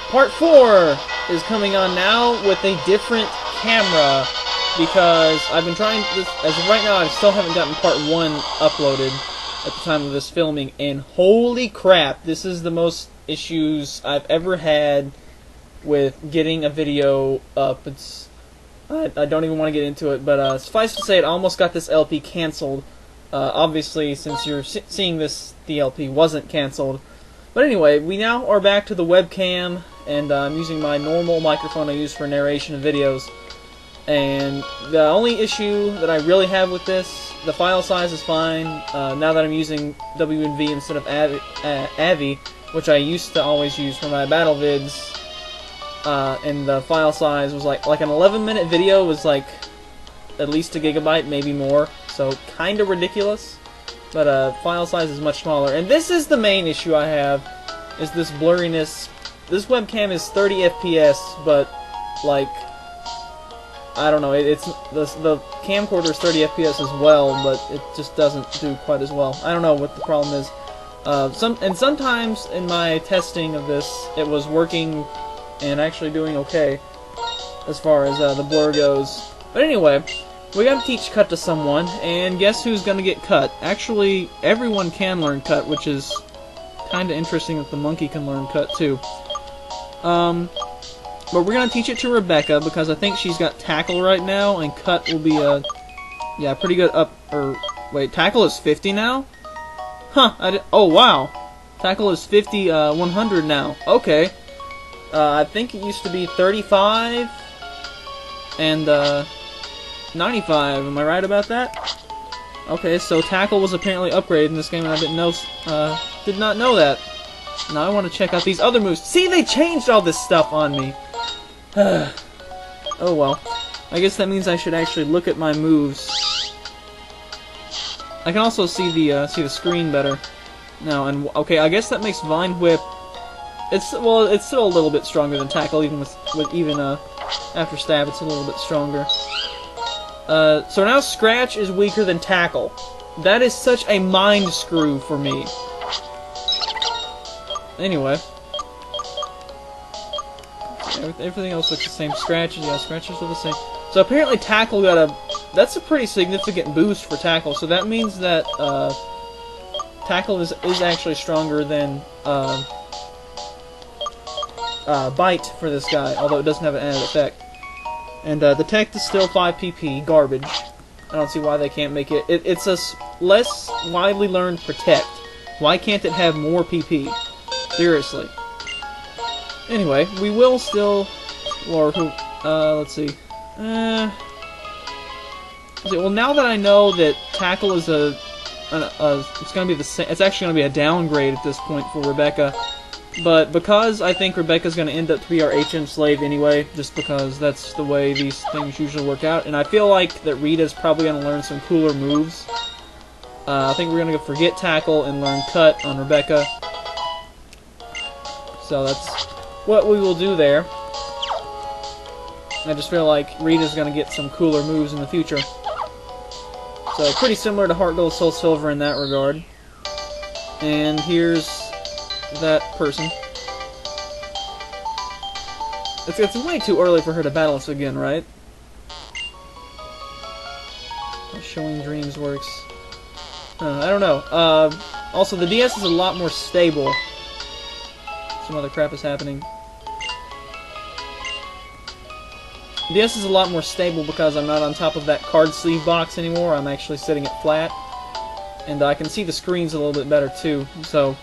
Part 4 is coming on now with a different camera because I've been trying this. As of right now, I still haven't gotten Part 1 uploaded at the time of this filming, and holy crap, this is the most issues I've ever had with getting a video up. I don't even want to get into it, but suffice to say, it almost got this LP canceled. Obviously, since you're seeing this, the LP wasn't canceled. But anyway, we now are back to the webcam, and I'm using my normal microphone I use for narration of videos. And the only issue that I really have with this, the file size is fine. Now that I'm using WNV instead of avis, which I used to always use for my battle vids, and the file size was like an 11-minute video was like at least a gigabyte, maybe more. So kind of ridiculous. But file size is much smaller. And this is the main issue I have, is this blurriness. This webcam is 30 FPS, but like, I don't know, it's the camcorder is 30 FPS as well, but it just doesn't do quite as well. I don't know what the problem is. Sometimes in my testing of this, it was working and actually doing okay as far as the blur goes. But anyway, we gotta teach cut to someone, and guess who's gonna get cut? Actually, everyone can learn cut, which is kinda interesting that the monkey can learn cut too. But we're gonna teach it to Rebecca because I think she's got tackle right now, and cut will be a pretty good up. Or wait, tackle is 50 now? Huh? Oh wow, tackle is 50, 100 now. Okay. I think it used to be 35 and 95. Am I right about that? Okay, so tackle was apparently upgraded in this game, and I did not know that. Now I want to check out these other moves. See, they changed all this stuff on me. Oh well. I guess that means I should actually look at my moves. I can also see the screen better now. And okay, I guess that makes Vine Whip. It's still a little bit stronger than tackle, even after stab, it's a little bit stronger. So now Scratch is weaker than tackle. That is such a mind screw for me. Anyway. Everything else looks the same. Scratches are the same. So apparently tackle that's a pretty significant boost for tackle, so that means that, tackle is actually stronger than, bite for this guy, although it doesn't have an added effect. And detect is still 5 PP, garbage. I don't see why they can't make it. It's a less widely learned protect. Why can't it have more PP? Seriously. Anyway, we will still, let's see. Well, now that I know that tackle is it's gonna be the same. It's actually gonna be a downgrade at this point for Rebecca. But because I think Rebecca's going to end up to be our HM slave anyway, just because that's the way these things usually work out, and I feel like that Rita's probably going to learn some cooler moves. I think we're going to forget tackle and learn cut on Rebecca. So that's what we will do there. I just feel like Rita's going to get some cooler moves in the future. So pretty similar to Heart Gold Soul Silver in that regard. And here's that person. It's way too early for her to battle us again, right? How Showing Dreams works. I don't know. Also, the DS is a lot more stable. Some other crap is happening. The DS is a lot more stable because I'm not on top of that card sleeve box anymore. I'm actually sitting it flat. And I can see the screens a little bit better too, so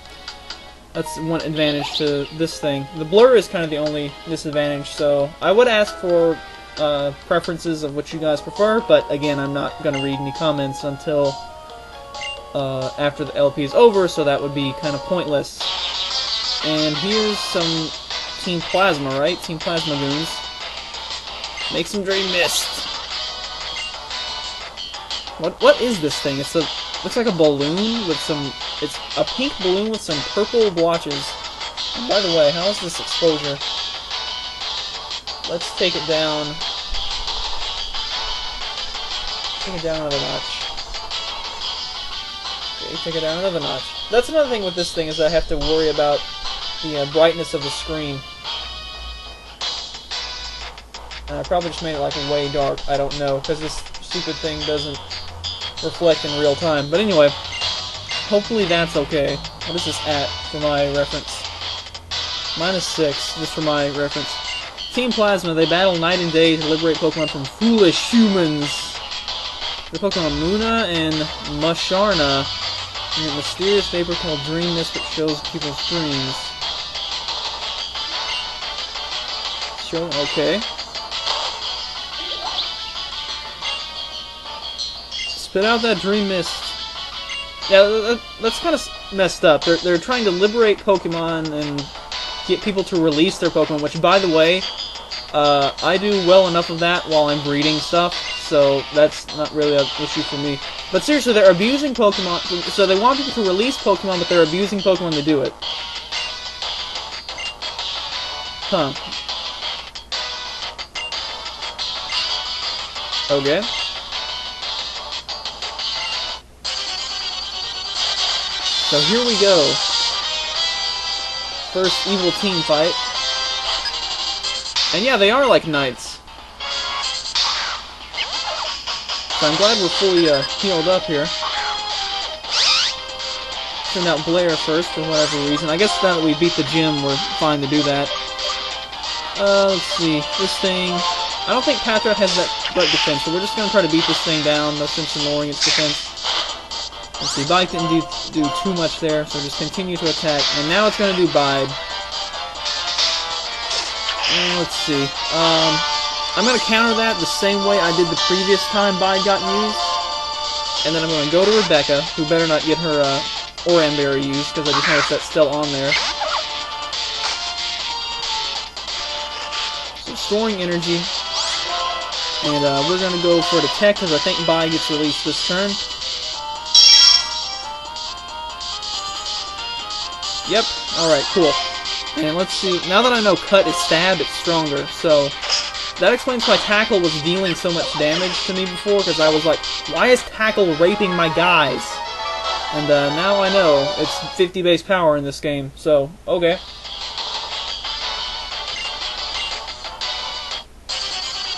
that's one advantage to this thing. The blur is kind of the only disadvantage, so I would ask for preferences of what you guys prefer, but again, I'm not going to read any comments until after the LP is over, so that would be kind of pointless. And here's some Team Plasma, right? Team Plasma goons. Make some Dream Mist. What is this thing? Looks like a balloon with some... It's a pink balloon with some purple blotches. And by the way, how is this exposure? Let's take it down. Take it down another notch. Okay, take it down another notch. That's another thing with this thing, is I have to worry about the brightness of the screen. And I probably just made it like way dark. I don't know, because this stupid thing doesn't reflect in real time. But anyway, hopefully that's okay. What is this at for my reference? -6, just for my reference. Team Plasma, they battle night and day to liberate Pokemon from foolish humans. The Pokemon Muna and Musharna. And a mysterious vapor called Dream Mist that shows people's dreams. Show, okay. Spit out that Dream Mist. Yeah, that's kind of messed up. They're trying to liberate Pokemon and get people to release their Pokemon, which, by the way, I do well enough of that while I'm breeding stuff, so that's not really an issue for me. But seriously, they're abusing Pokemon, so they want people to release Pokemon, but they're abusing Pokemon to do it. Huh. Okay. So here we go. First evil team fight. And yeah, they are like knights. So I'm glad we're fully healed up here. Send out Blair first for whatever reason. I guess now that we beat the gym, we're fine to do that. Let's see. This thing... I don't think Patrat has that great defense, so we're just going to try to beat this thing down. No sense in lowering its defense. Let's see, Bite didn't do too much there, so just continue to attack. And now it's going to do Bide. And let's see. I'm going to counter that the same way I did the previous time Bide got used. And then I'm going to go to Rebecca, who better not get her Oran Berry used, because I just noticed that's still on there. So storing energy. And we're going to go for the tech, because I think Bide gets released this turn. Yep. Alright, cool. And let's see. Now that I know Cut is stabbed, it's stronger. So that explains why Tackle was dealing so much damage to me before, because I was like, why is Tackle raping my guys? And now I know it's 50 base power in this game. So, okay.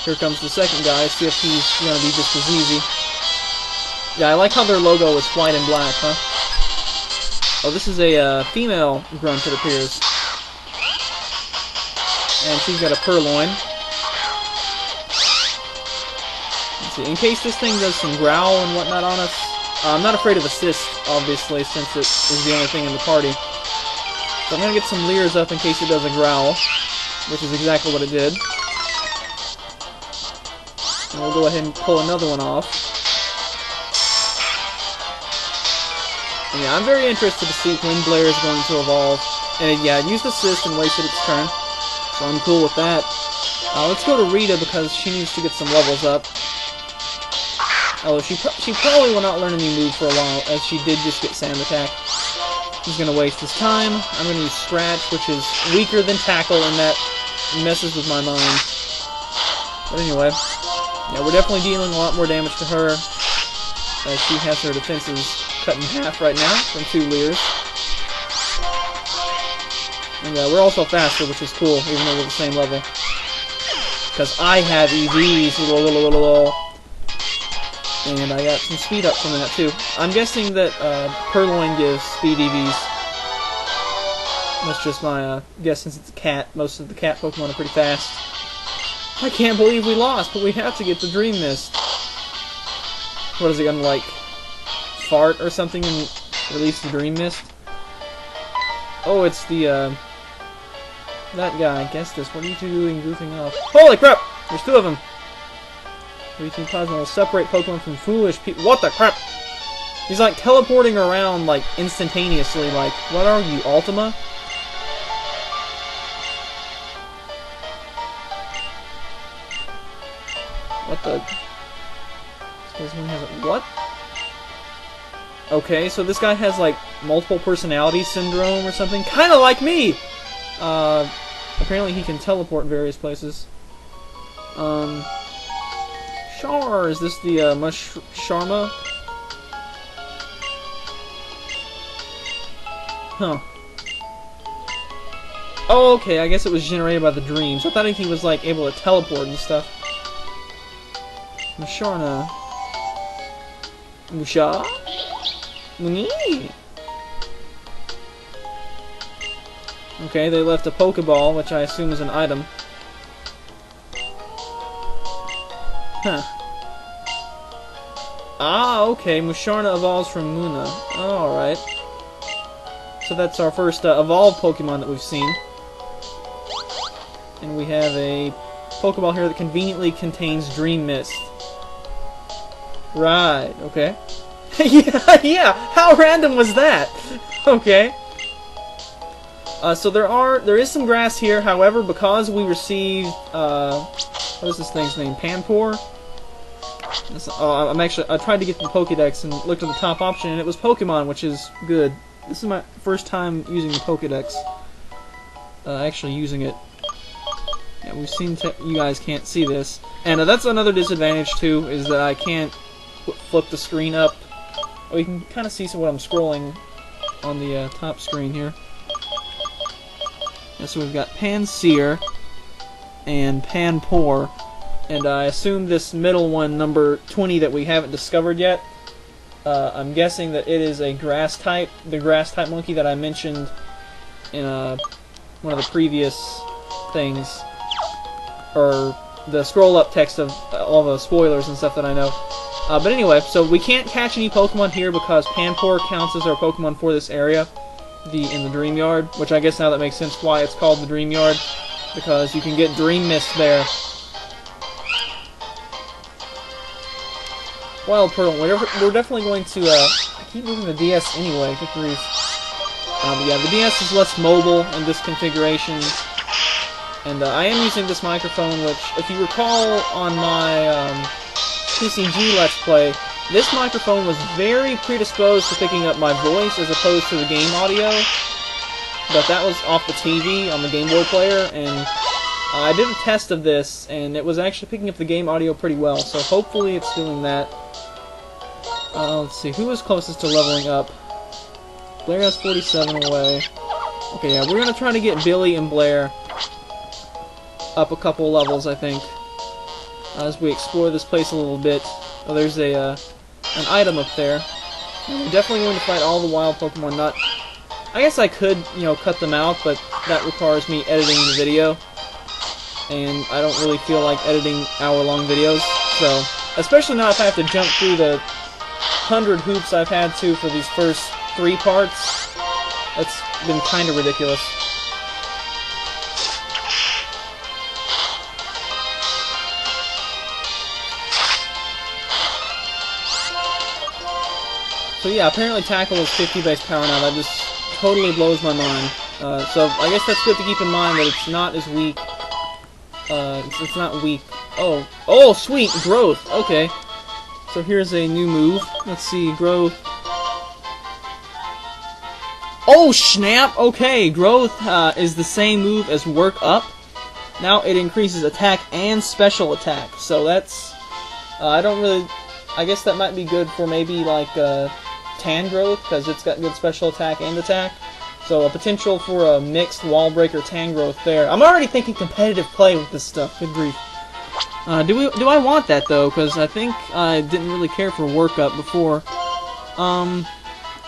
Here comes the second guy. See if he's going to be just as easy. Yeah, I like how their logo is white and black, huh? Oh, this is a female grunt, it appears. And she's got a Purloin. Let's see. In case this thing does some growl and whatnot on us, I'm not afraid of assist, obviously, since it is the only thing in the party. So I'm going to get some Leers up in case it does a growl, which is exactly what it did. And we'll go ahead and pull another one off. And yeah, I'm very interested to see when Blair is going to evolve. And yeah, it used assist and wasted its turn. So I'm cool with that. Let's go to Rita because she needs to get some levels up. Although she probably will not learn a new move for a while, as she did just get Sand Attack. He's going to waste his time. I'm going to use Scratch, which is weaker than Tackle, and that messes with my mind. But anyway, yeah, we're definitely dealing a lot more damage to her, as she has her defenses cut in half right now from 2 Leers. And we're also faster, which is cool, even though we're the same level. Because I have EVs, and I got some speed up from that too. I'm guessing that Purloin gives speed EVs. That's just my guess, since it's a cat. Most of the cat Pokemon are pretty fast. I can't believe we lost, but we have to get the Dream Mist. What is it gonna, like, fart or something and release the Dream Mist? Oh, it's the, that guy. Guess this. What are you two doing goofing off? Holy crap! There's 2 of them! 3-Team Plasma will separate Pokemon from foolish people. What the crap? He's like teleporting around like instantaneously. Like, what are you, Ultima? What the? This one has a what? Okay, so this guy has like multiple personality syndrome or something, kind of like me. Apparently he can teleport in various places. Char, is this the Sharma? Huh. Oh, okay, I guess it was generated by the dreams. I thought he was, like, able to teleport and stuff. Musharna. Musha? Muni? Okay, they left a Pokeball, which I assume is an item. Huh. Ah, okay, Musharna evolves from Muna. Alright. So that's our first evolved Pokemon that we've seen. And we have a Pokeball here that conveniently contains Dream Mist. Right, okay. yeah, how random was that? Okay. So there is some grass here, however, because we received, what is this thing's name? Panpour? I tried to get the Pokédex and looked at the top option, and it was Pokemon, which is good. This is my first time using the Pokédex. Actually using it. Yeah, we've seen, you guys can't see this. And that's another disadvantage, too, is that I can't flip the screen up. Oh, you can kind of see what I'm scrolling on the top screen here. Yeah, so we've got Pansear and Panpour. And I assume this middle one, number 20, that we haven't discovered yet, I'm guessing that it is a grass type, the grass type monkey that I mentioned in one of the previous things, or the scroll up text of all the spoilers and stuff that I know. But anyway, so we can't catch any Pokemon here because Panpour counts as our Pokemon for this area, in the Dream Yard, which I guess now that makes sense why it's called the Dream Yard, because you can get Dream Mist there. Wild Pearl, we're definitely going to, I keep moving the DS anyway, good grief. Yeah, the DS is less mobile in this configuration, and I am using this microphone, which, if you recall on my TCG Let's Play, this microphone was very predisposed to picking up my voice as opposed to the game audio, but that was off the TV on the Game Boy player, and I did a test of this, and it was actually picking up the game audio pretty well, so hopefully it's doing that. Let's see, who is closest to leveling up? Blair has 47 away. Okay, yeah, we're going to try to get Billy and Blair up a couple levels, I think, as we explore this place a little bit. Oh, there's an item up there. We're definitely going to fight all the wild Pokemon. I guess I could, cut them out, but that requires me editing the video, and I don't really feel like editing hour-long videos, so, especially now if I have to jump through the 100 hoops I've had to for these first 3 parts. That's been kind of ridiculous. So yeah, apparently Tackle is 50 base power now. That just totally blows my mind. So I guess that's good to keep in mind that it's not as weak. It's not weak. Oh, sweet, Growth. Okay. So here's a new move. Let's see, Growth. Oh, snap! Okay, Growth is the same move as Work Up. Now it increases attack and special attack. So that's... I guess that might be good for maybe, like, Tangrowth, because it's got good special attack and attack. So a potential for a mixed Wall Breaker Tangrowth there. I'm already thinking competitive play with this stuff. Good grief. Do I want that, though? Because I think I didn't really care for Work Up before.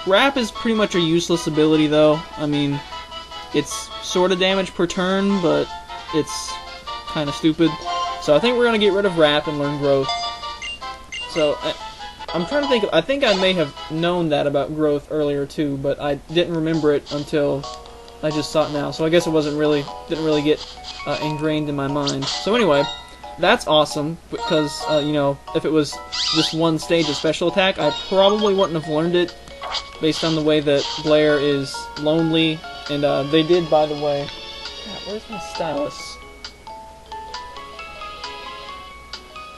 Wrap is pretty much a useless ability, though. I mean, it's sort of damage per turn, but it's kind of stupid. So I think we're going to get rid of Wrap and learn Growth. So, I'm trying to think, I think I may have known that about Growth earlier, too, but I didn't remember it until I just saw it now. So I guess it didn't really get ingrained in my mind. So anyway... That's awesome, because, if it was just one stage of special attack, I probably wouldn't have learned it, based on the way that Blair is lonely, and they did, by the way... God, where's my stylus?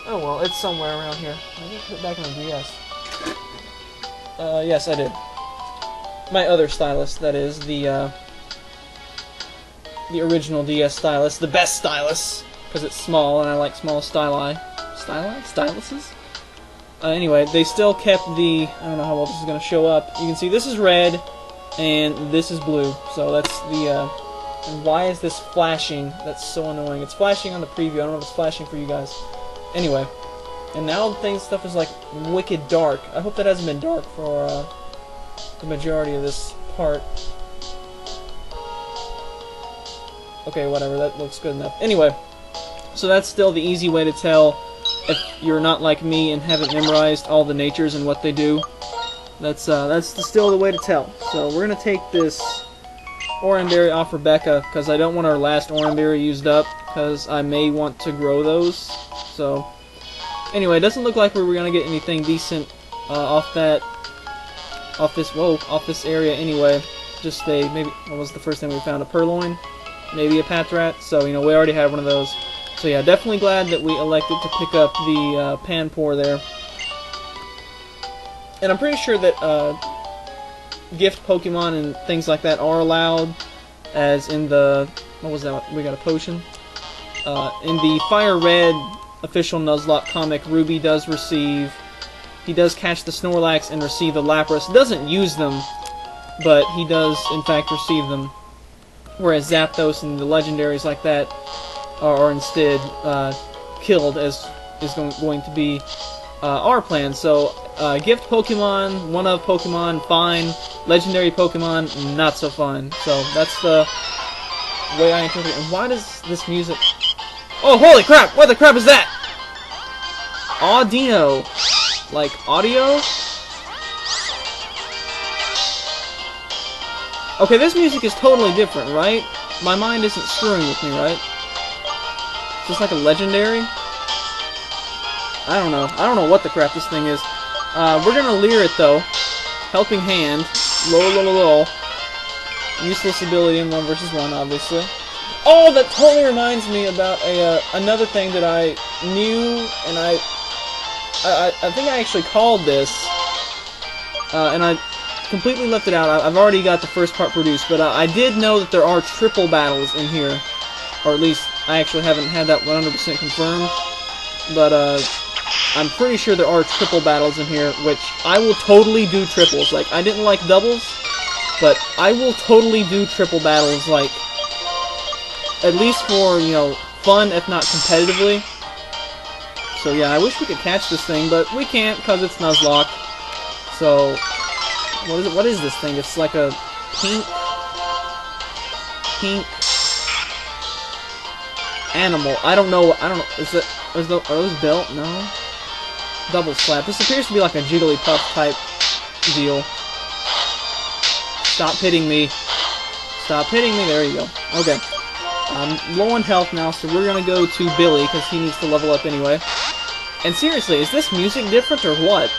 Oh well, it's somewhere around here. I didn't put it back on the DS. Yes, I did. My other stylus, that is, the original DS stylus, the best stylus! Because it's small, and I like small styluses? Anyway, they still kept the... I don't know how well this is going to show up. You can see this is red, and this is blue. So that's the And why is this flashing? That's so annoying. It's flashing on the preview. I don't know if it's flashing for you guys. Anyway. And now stuff is like wicked dark. I hope that hasn't been dark for the majority of this part. Okay, whatever. That looks good enough. Anyway. So that's still the easy way to tell if you're not like me and haven't memorized all the natures and what they do. That's still the way to tell. So we're gonna take this Oranberry off Rebecca because I don't want our last Oranberry used up because I may want to grow those. So anyway, it doesn't look like we were gonna get anything decent off this area anyway. Just maybe what was the first thing we found? A purloin, maybe a Patrat. So we already had one of those. So yeah, definitely glad that we elected to pick up the Panpour there. And I'm pretty sure that gift Pokemon and things like that are allowed, as in the... what was that? We got a potion. In the Fire Red official Nuzlocke comic, Ruby does receive... he does catch the Snorlax and receive the Lapras. Doesn't use them, but he does in fact receive them. Whereas Zapdos and the legendaries like that are instead killed, as is going to be our plan. So gift Pokemon, one-of Pokemon, fine. Legendary Pokemon, not so fine. So that's the way I interpret it. And why does this music... oh, holy crap! What the crap is that? Audino. Like, audio? Okay, this music is totally different, right? My mind isn't screwing with me, right? Is this like a legendary? I don't know. I don't know what the crap this thing is. We're gonna leer it, though. Helping Hand. Lol. Useless ability in 1 versus 1, obviously. Oh, that totally reminds me about another thing that I knew, and I think I actually called this, and I completely left it out. I've already got the first part produced, but I did know that there are triple battles in here, or at least I actually haven't had that 100% confirmed, but I'm pretty sure there are triple battles in here, which I will totally do triples. Like, I didn't like doubles, but I will totally do triple battles, like, at least for, fun, if not competitively. So yeah, I wish we could catch this thing, but we can't because it's Nuzlocke. So, what is this thing? It's like a pink animal. I don't know. Are those built? No. Double slap. This appears to be like a Jigglypuff type deal. Stop hitting me. Stop hitting me. There you go. Okay. I'm low on health now, so we're gonna go to Billy because he needs to level up anyway. And seriously, is this music different or what?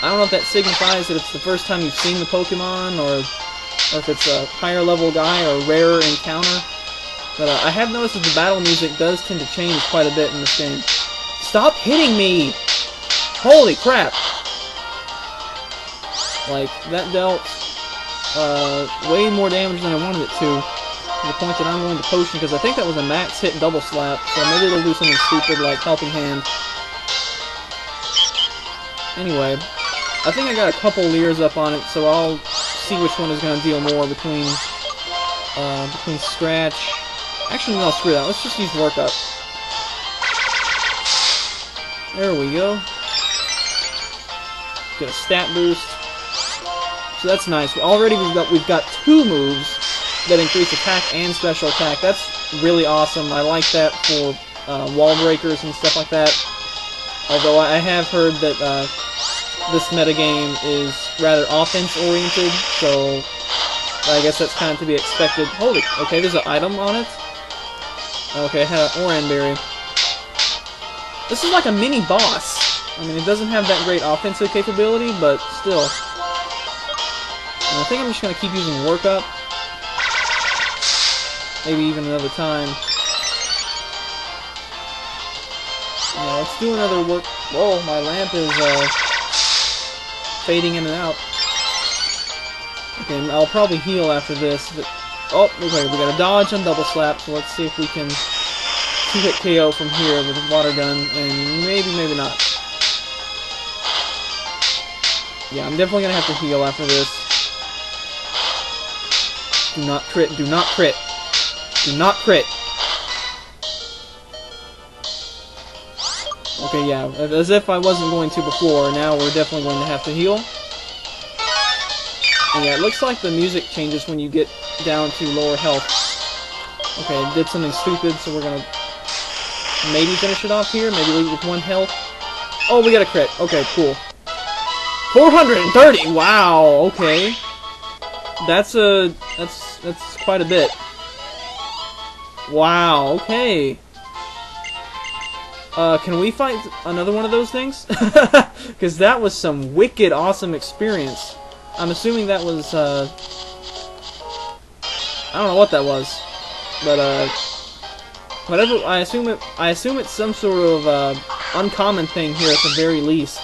I don't know if that signifies that it's the first time you've seen the Pokemon, or if it's a higher level guy or a rarer encounter. But I have noticed that the battle music does tend to change quite a bit in this game. Stop hitting me! Holy crap! Like, that dealt way more damage than I wanted it to the point that I'm going to potion, because I think that was a max hit double slap, so maybe it'll do something stupid like Helping Hand. Anyway, I think I got a couple leers up on it, so I'll see which one is going to deal more between Scratch. Actually, no, screw that. Let's just use Work Up. There we go. Get a stat boost. So that's nice. Already we've got 2 moves that increase attack and special attack. That's really awesome. I like that for wall breakers and stuff like that. Although I have heard that this metagame is rather offense-oriented, so I guess that's kind of to be expected. Holy, okay, there's an item on it. Okay, I had an Oranberry. This is like a mini boss. I mean, it doesn't have that great offensive capability, but still. And I think I'm just going to keep using Work Up. Maybe even another time. Yeah, let's do another work. Whoa, my lamp is fading in and out. Okay, I'll probably heal after this, but oh, okay, we got a dodge and double slap, so let's see if we can 2-hit KO from here with a water gun, and maybe not. Yeah, I'm definitely gonna have to heal after this. Do not crit, do not crit. Do not crit. Okay, yeah, as if I wasn't going to before, now we're definitely going to have to heal. And yeah, it looks like the music changes when you get down to lower health. Okay, it did something stupid, so we're gonna maybe finish it off here, maybe leave it with 1 health. Oh, we got a crit. Okay, cool. 430! Wow, okay. That's quite a bit. Wow, okay. Can we fight another one of those things? Because that was some wicked awesome experience. I'm assuming that was, I don't know what that was. But, whatever, I assume it's some sort of, uncommon thing here at the very least.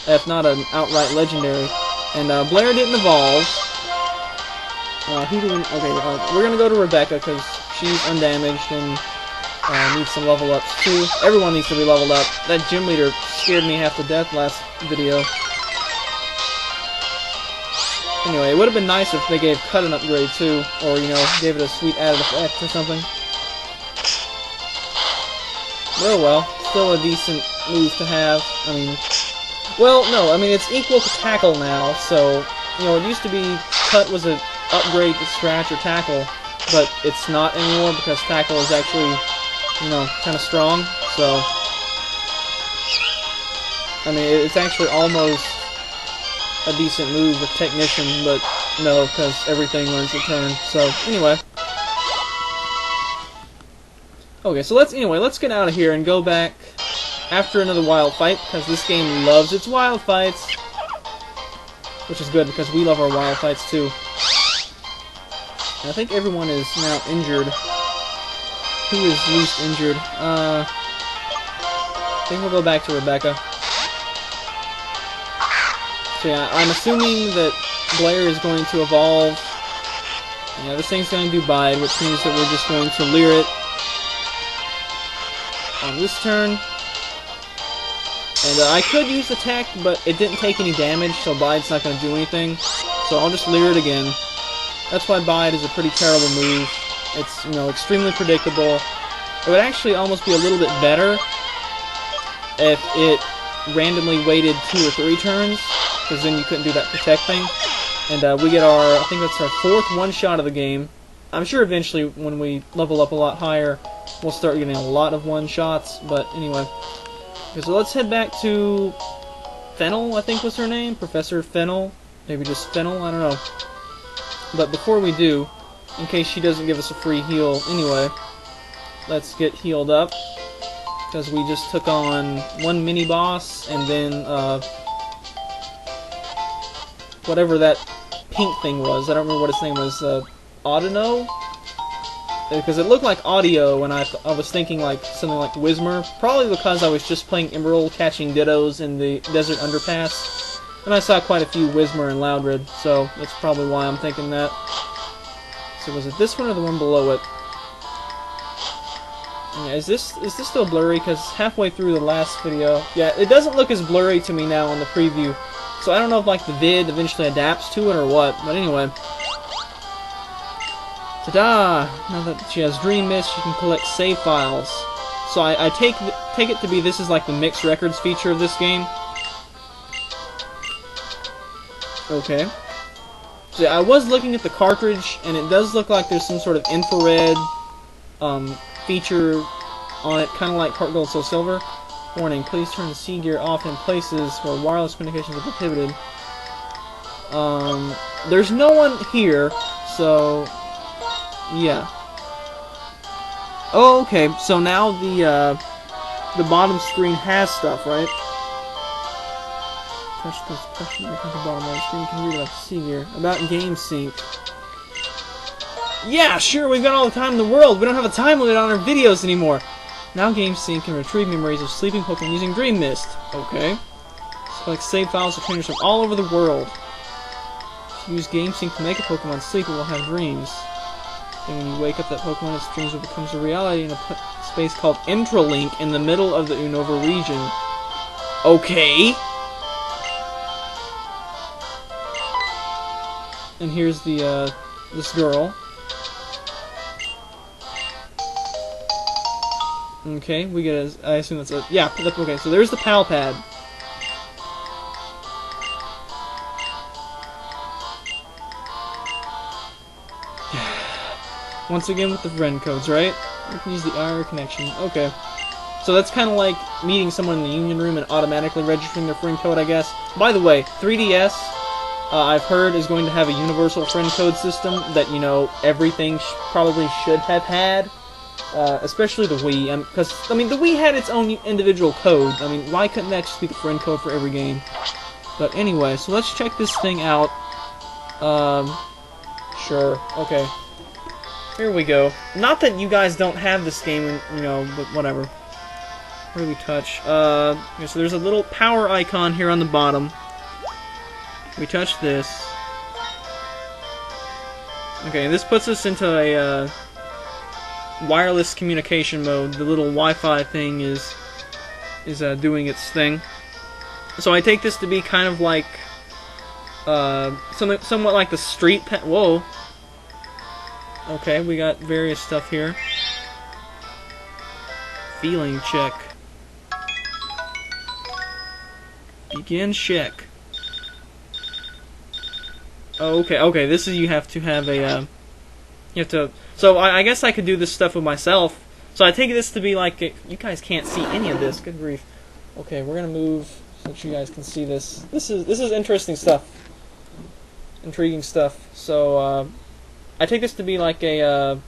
If not an outright legendary. And, Blair didn't evolve. Who do we, okay, we're gonna go to Rebecca, because she's undamaged and, needs some level ups too. Everyone needs to be leveled up. That gym leader scared me half to death last video. Anyway, it would have been nice if they gave Cut an upgrade too, or, you know, gave it a sweet added effect or something. Well, still a decent move to have. I mean, well, no, I mean, it's equal to Tackle now, so, you know, it used to be Cut was an upgrade to Scratch or Tackle, but it's not anymore because Tackle is actually, you know, kind of strong, so, I mean, it's actually almost a decent move with Technician, but no, because everything learns Return, so, anyway. Okay, so let's get out of here and go back after another wild fight, because this game loves its wild fights, which is good, because we love our wild fights, too. And I think everyone is now injured. Who is least injured? I think we'll go back to Rebecca. So yeah, I'm assuming that Blair is going to evolve. Yeah, this thing's going to do Bide, which means that we're just going to Leer it on this turn. And I could use Attack, but it didn't take any damage, so Bide's not going to do anything. So I'll just Leer it again. That's why Bide is a pretty terrible move. It's, you know, extremely predictable. It would actually almost be a little bit better if it randomly waited 2 or 3 turns, because then you couldn't do that Protect thing. And we get our, I think that's our 4th one-shot of the game. I'm sure eventually when we level up a lot higher, we'll start getting a lot of one-shots, but anyway. Okay, so let's head back to Fennel, I think was her name, Professor Fennel. Maybe just Fennel, I don't know. But before we do, in case she doesn't give us a free heal anyway, let's get healed up, because we just took on 1 mini-boss, and then, whatever that pink thing was, I don't remember what its name was, Audino? Because it looked like Audio, and I was thinking like something like Whismer, probably because I was just playing Emerald catching Dittos in the Desert Underpass, and I saw quite a few Whismer and Loudred, so that's probably why I'm thinking that. So was it this one or the one below it? Yeah, is this still blurry? Because halfway through the last video, yeah, it doesn't look as blurry to me now on the preview. So I don't know if like the vid eventually adapts to it or what. But anyway, ta-da! Now that she has Dream Mist, she can collect save files. So I take it to be this is like the mixed records feature of this game. Okay. So yeah, I was looking at the cartridge, and it does look like there's some sort of infrared feature on it, kind of like Heart Gold Soul Silver. Warning, please turn the C gear off in places where wireless communications are prohibited. There's no one here, so yeah. Oh, okay, so now the bottom screen has stuff, right? Press the question at the bottom of the screen. You can read about C gear. About game sync. Yeah, sure, we've got all the time in the world. We don't have a time limit on our videos anymore. Now Game Sync can retrieve memories of sleeping Pokemon using Dream Mist. Okay. Select save files of trainers from all over the world. If you use Game Sync to make a Pokemon sleep, it will have dreams. Then when you wake up, that Pokemon, its dreams will become a reality in a space called Intralink in the middle of the Unova region. Okay. And here's the, this girl. Okay, we get a... I assume that's a... Yeah, okay, so there's the PAL pad. Once again with the friend codes, right? We can use the IR connection. Okay. So that's kind of like meeting someone in the union room and automatically registering their friend code, I guess. By the way, 3DS, I've heard, is going to have a universal friend code system that, you know, everything probably should have had. Especially the Wii, because, I mean, the Wii had its own individual code. I mean, why couldn't that just be the friend code for every game? But anyway, so let's check this thing out. Sure, okay. Here we go. Not that you guys don't have this game, you know, but whatever. Where do we touch? Okay, so there's a little power icon here on the bottom. We touch this. Okay, this puts us into a, wireless communication mode. The little Wi-Fi thing is doing its thing. So I take this to be kind of like, somewhat like the street whoa. Okay, we got various stuff here. Feeling check. Begin check. Oh, okay, this is, you have to have a, you have to, so I guess I could do this stuff with myself. So I take this to be like, you guys can't see any of this, good grief. Okay, we're gonna move so that you guys can see this. This is interesting stuff. Intriguing stuff. So, I take this to be like a,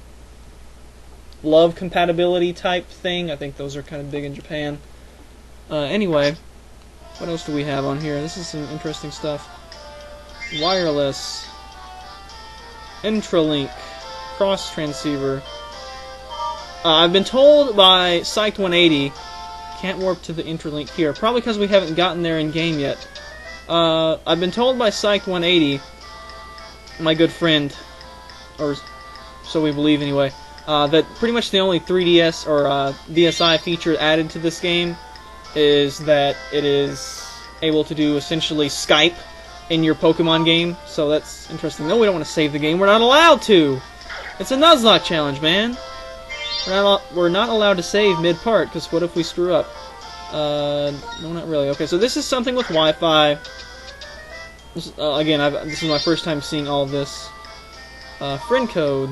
love compatibility type thing. I think those are kind of big in Japan. Anyway, what else do we have on here? This is some interesting stuff. Wireless. Intralink. Cross transceiver. I've been told by Psyched 180, can't warp to the Intralink here, probably because we haven't gotten there in game yet. I've been told by Psyched 180, my good friend, or so we believe anyway, that pretty much the only 3DS or DSi feature added to this game is that it is able to do essentially Skype in your Pokemon game, so that's interesting. No, we don't want to save the game. We're not allowed to! It's a Nuzlocke challenge, man! We're not allowed to save mid-part, because what if we screw up? No, not really. Okay, so this is something with Wi-Fi. Again, this is my first time seeing all of this. Friend code.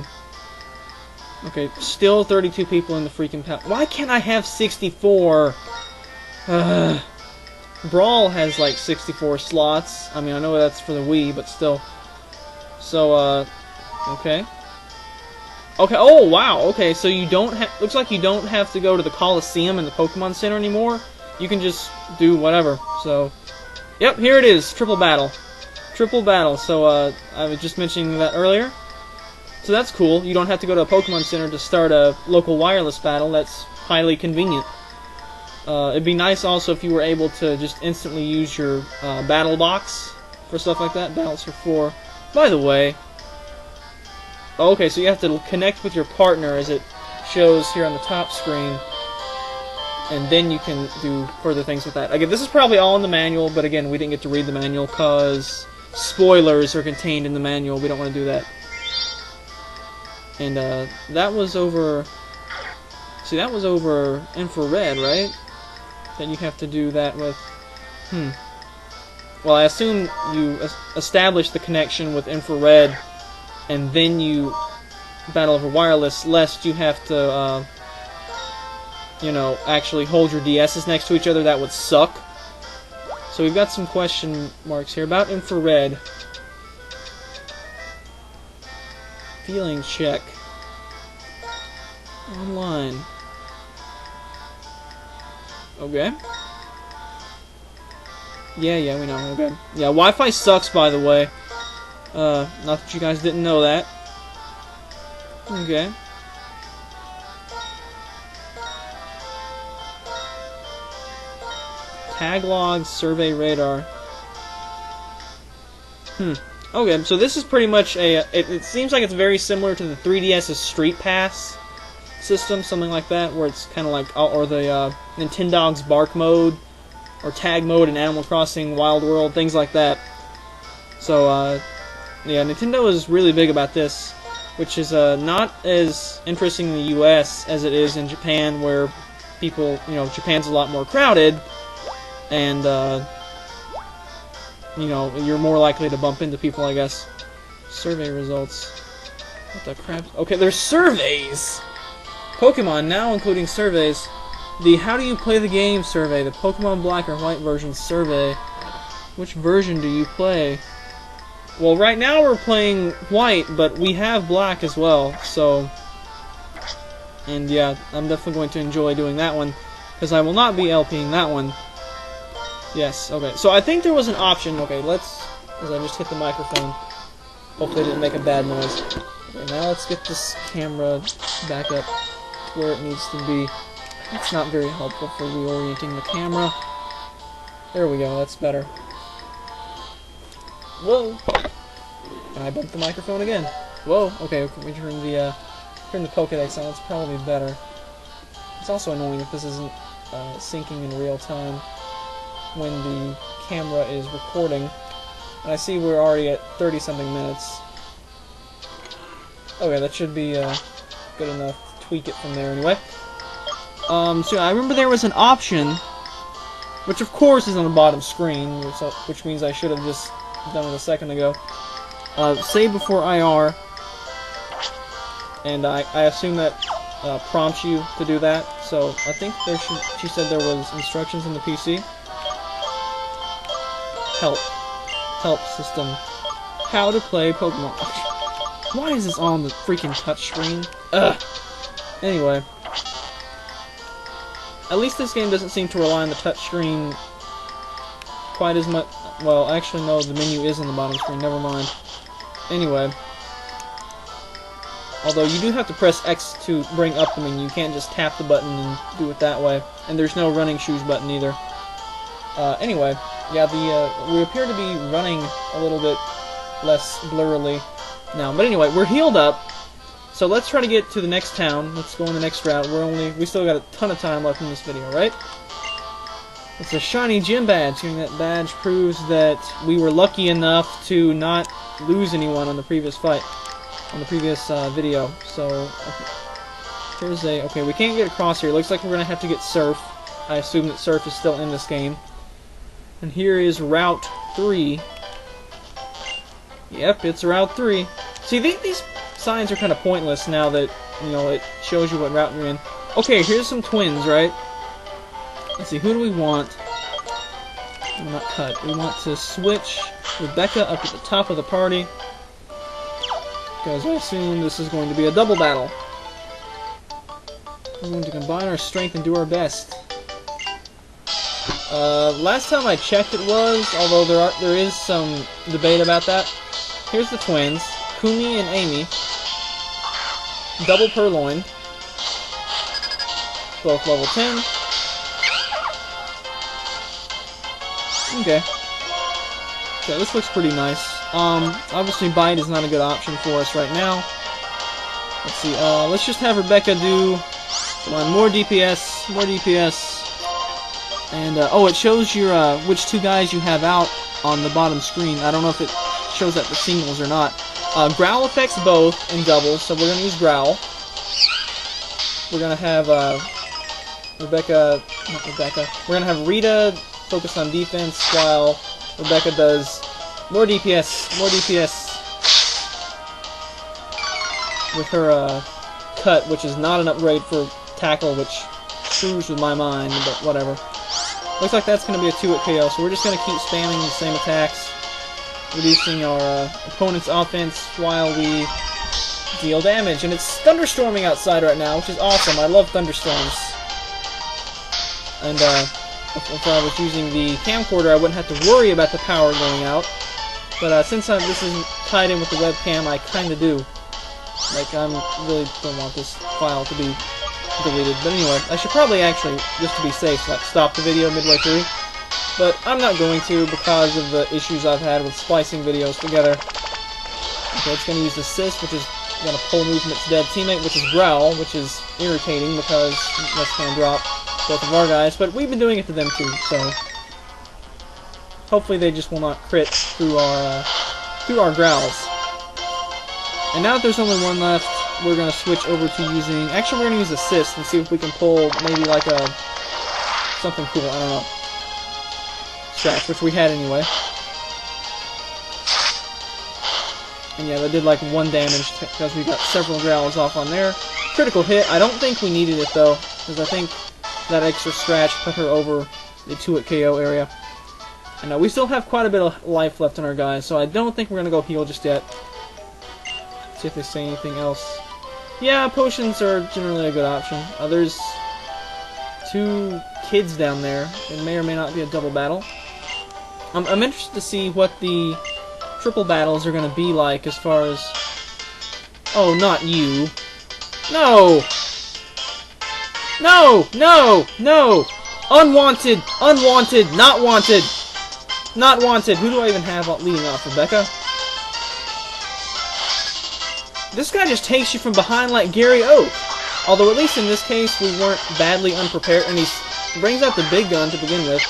Okay, still 32 people in the freaking Why can't I have 64? Brawl has like 64 slots. I mean, I know that's for the Wii, but still. So, okay. Okay, oh wow, okay, so you don't have, looks like you don't have to go to the Coliseum and the Pokemon Center anymore. You can just do whatever. So, yep, here it is, triple battle. Triple battle, so, I was just mentioning that earlier. So that's cool. You don't have to go to a Pokemon Center to start a local wireless battle. That's highly convenient. It'd be nice also if you were able to just instantly use your battle box for stuff like that. Battles for 4. By the way, okay, so you have to connect with your partner as it shows here on the top screen, and then you can do further things with that. Again, this is probably all in the manual, but again, we didn't get to read the manual because spoilers are contained in the manual. We don't want to do that. And that was over. See, that was over infrared, right? That you have to do that with. Well, I assume you establish the connection with infrared, and then you battle over wireless, lest you have to, you know, actually hold your DSs next to each other. That would suck. So we've got some question marks here about infrared. Feeling check. Online. Okay. Yeah, we know. Okay. Yeah, Wi-Fi sucks, by the way. Not that you guys didn't know that. Okay. Tag logs, survey radar. Okay, so this is pretty much a... It seems like it's very similar to the 3DS's Street Pass system, something like that, where it's kind of like... Or the Nintendogs Bark mode, or Tag mode in Animal Crossing, Wild World, things like that. So, yeah, Nintendo is really big about this, which is not as interesting in the US as it is in Japan, where people, you know, Japan's a lot more crowded, and, you know, you're more likely to bump into people, I guess. Survey results. What the crap? Okay, there's surveys! Pokemon, now including surveys. The How Do You Play the Game survey, the Pokemon Black or White version survey. Which version do you play? Well, right now we're playing White, but we have Black as well, so... And yeah, I'm definitely going to enjoy doing that one, because I will not be LPing that one. Yes, okay. So I think there was an option. Okay, let's... As I just hit the microphone. Hopefully it didn't make a bad noise. Okay, now let's get this camera back up where it needs to be. It's not very helpful for reorienting the camera. There we go, that's better. Whoa! And I bumped the microphone again. Whoa, okay, we turn the Pokédex on, it's probably better. It's also annoying if this isn't syncing in real time when the camera is recording. And I see we're already at 30-something minutes. Okay, that should be good enough to tweak it from there anyway. So I remember there was an option, which of course is on the bottom screen, which means I should have just done it a second ago. Save before IR, and I assume that prompts you to do that. So I think she said there was instructions in the PC. Help system. How to play Pokemon. Why is this on the freaking touchscreen? Ugh. Anyway. At least this game doesn't seem to rely on the touchscreen quite as much. Well, actually, no, the menu is on the bottom screen. Never mind. Anyway. Although you do have to press X to bring up the menu. You can't just tap the button and do it that way. And there's no running shoes button either. Anyway. Yeah, we appear to be running a little bit less blurrily now. But anyway, we're healed up. So let's try to get to the next town. Let's go on the next route. We still got a ton of time left in this video, right? It's a shiny gym badge. Getting that badge proves that we were lucky enough to not lose anyone on the previous fight, on the previous video. So here's okay, we can't get across here. Looks like we're gonna have to get Surf. I assume that Surf is still in this game. And here is Route 3. Yep, it's Route 3. See, these signs are kind of pointless now that, you know, it shows you what route you're in. Okay, here's some twins, right? Let's see, who do we want? We're not cut. We want to switch Rebecca up at the top of the party, because I assume this is going to be a double battle. We're going to combine our strength and do our best. Last time I checked it was, although there is some debate about that. Here's the twins, Kumi and Amy. Double Purloin. Both level 10. Okay. Okay, this looks pretty nice. Obviously Bite is not a good option for us right now. Let's see, let's just have Rebecca do more DPS, more DPS. And, oh, it shows your, which two guys you have out on the bottom screen. I don't know if it shows that for singles or not. Growl affects both in doubles, so we're going to use Growl. We're going to have, not Rebecca, we're going to have Rita focus on defense while Rebecca does more DPS with her, Cut, which is not an upgrade for Tackle, which screws with my mind, but whatever. Looks like that's going to be a 2-hit KO, so we're just going to keep spamming the same attacks, reducing our opponent's offense while we deal damage. And it's thunderstorming outside right now, which is awesome. I love thunderstorms. And if I was using the camcorder, I wouldn't have to worry about the power going out. But since this isn't tied in with the webcam, I kind of do. Like, I really don't want this file to be deleted. But anyway, I should probably actually, just to be safe, stop the video midway through. But I'm not going to because of the issues I've had with splicing videos together. Okay, it's going to use Assist, which is going to pull move from its dead teammate, which is Growl, which is irritating because that's going to drop both of our guys. But we've been doing it to them too, so hopefully they just will not crit through our Growls. And now that there's only one left, we're gonna switch over to using. Actually, we're gonna use assist and see if we can pull maybe like a something cool. I don't know. Scratch, which we had anyway. And yeah, that did like 1 damage because we got several growls off on there. Critical hit. I don't think we needed it though, because I think that extra scratch put her over the 2-hit KO area. And we still have quite a bit of life left on our guys, so I don't think we're gonna go heal just yet. See if they say anything else. Yeah, potions are generally a good option. There's 2 kids down there. It may or may not be a double battle. I'm interested to see what the triple battles are going to be like as far as... Oh, not you. No! No! No! No! Unwanted! Unwanted! Not wanted! Not wanted! Who do I even have leading off? Rebecca? This guy just takes you from behind like Gary Oak. Although at least in this case we weren't badly unprepared, and he brings out the big gun to begin with.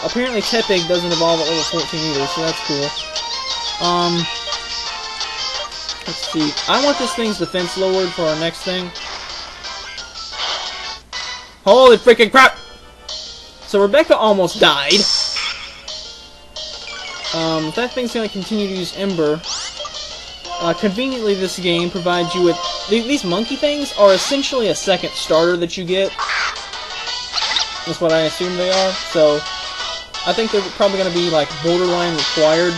Apparently Tepig doesn't evolve at level 14 either, so that's cool. Let's see. I want this thing's defense lowered for our next thing. Holy freaking crap! So Rebecca almost died. If that thing's going to continue to use Ember, conveniently this game provides you with... These monkey things are essentially a second starter that you get. That's what I assume they are, so... I think they're probably going to be, like, borderline required.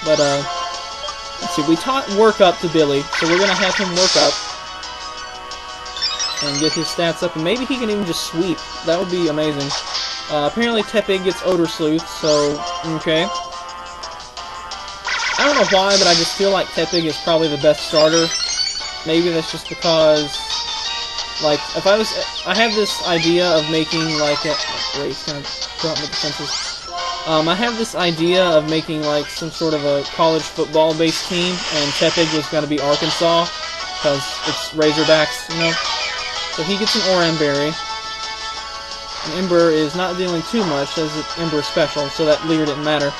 But, let's see, we taught work up to Billy, so we're going to have him work up. And get his stats up, and maybe he can even just sweep. That would be amazing. Apparently Tepig gets Odor Sleuth, so, okay. I don't know why, but I just feel like Tepig is probably the best starter. Maybe that's just because, like, if I was... I have this idea of making, like, a... Wait, it's kind of thrown with the fences. I have this idea of making, like, some sort of a college football-based team, and Tepig was going to be Arkansas, because it's Razorbacks, you know? So he gets an Oran Berry. And Ember is not dealing too much, as Ember is special, so that Leer didn't matter.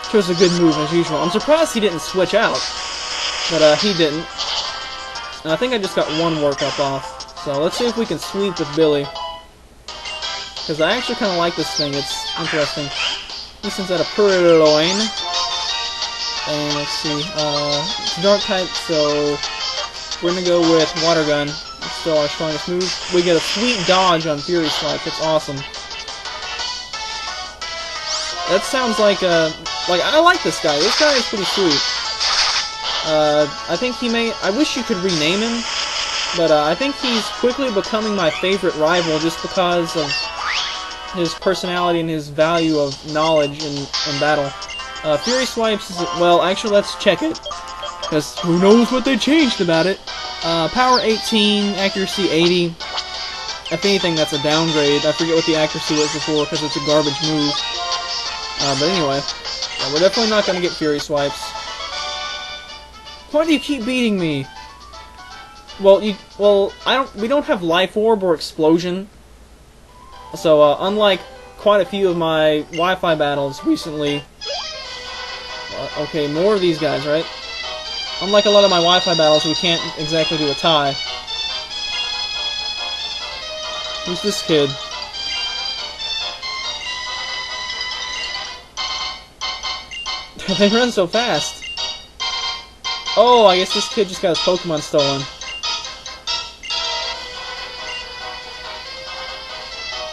Which was a good move, as usual. I'm surprised he didn't switch out, but he didn't. And I think I just got 1 work-up off. So let's see if we can sweep with Billy. Because I actually kind of like this thing. It's interesting. He sends out a Purloin. And let's see. It's dark type, so we're going to go with Water Gun. It's still our strongest move. We get a sweet dodge on Fury Swipe. That's awesome. That sounds like a... Like, I like this guy. This guy is pretty sweet. I think he may... I wish you could rename him. But I think he's quickly becoming my favorite rival just because of his personality and his value of knowledge in battle. Fury Swipes is... Well, actually, let's check it. Because who knows what they changed about it. Power 18, accuracy 80. If anything, that's a downgrade. I forget what the accuracy was before because it's a garbage move. But anyway, yeah, we're definitely not going to get Fury Swipes. Why do you keep beating me? Well, we don't have Life Orb or Explosion. So, unlike quite a few of my Wi-Fi battles recently... okay, more of these guys, right? Unlike a lot of my Wi-Fi battles, we can't exactly do a tie. Who's this kid? They run so fast. Oh, I guess this kid just got his Pokemon stolen.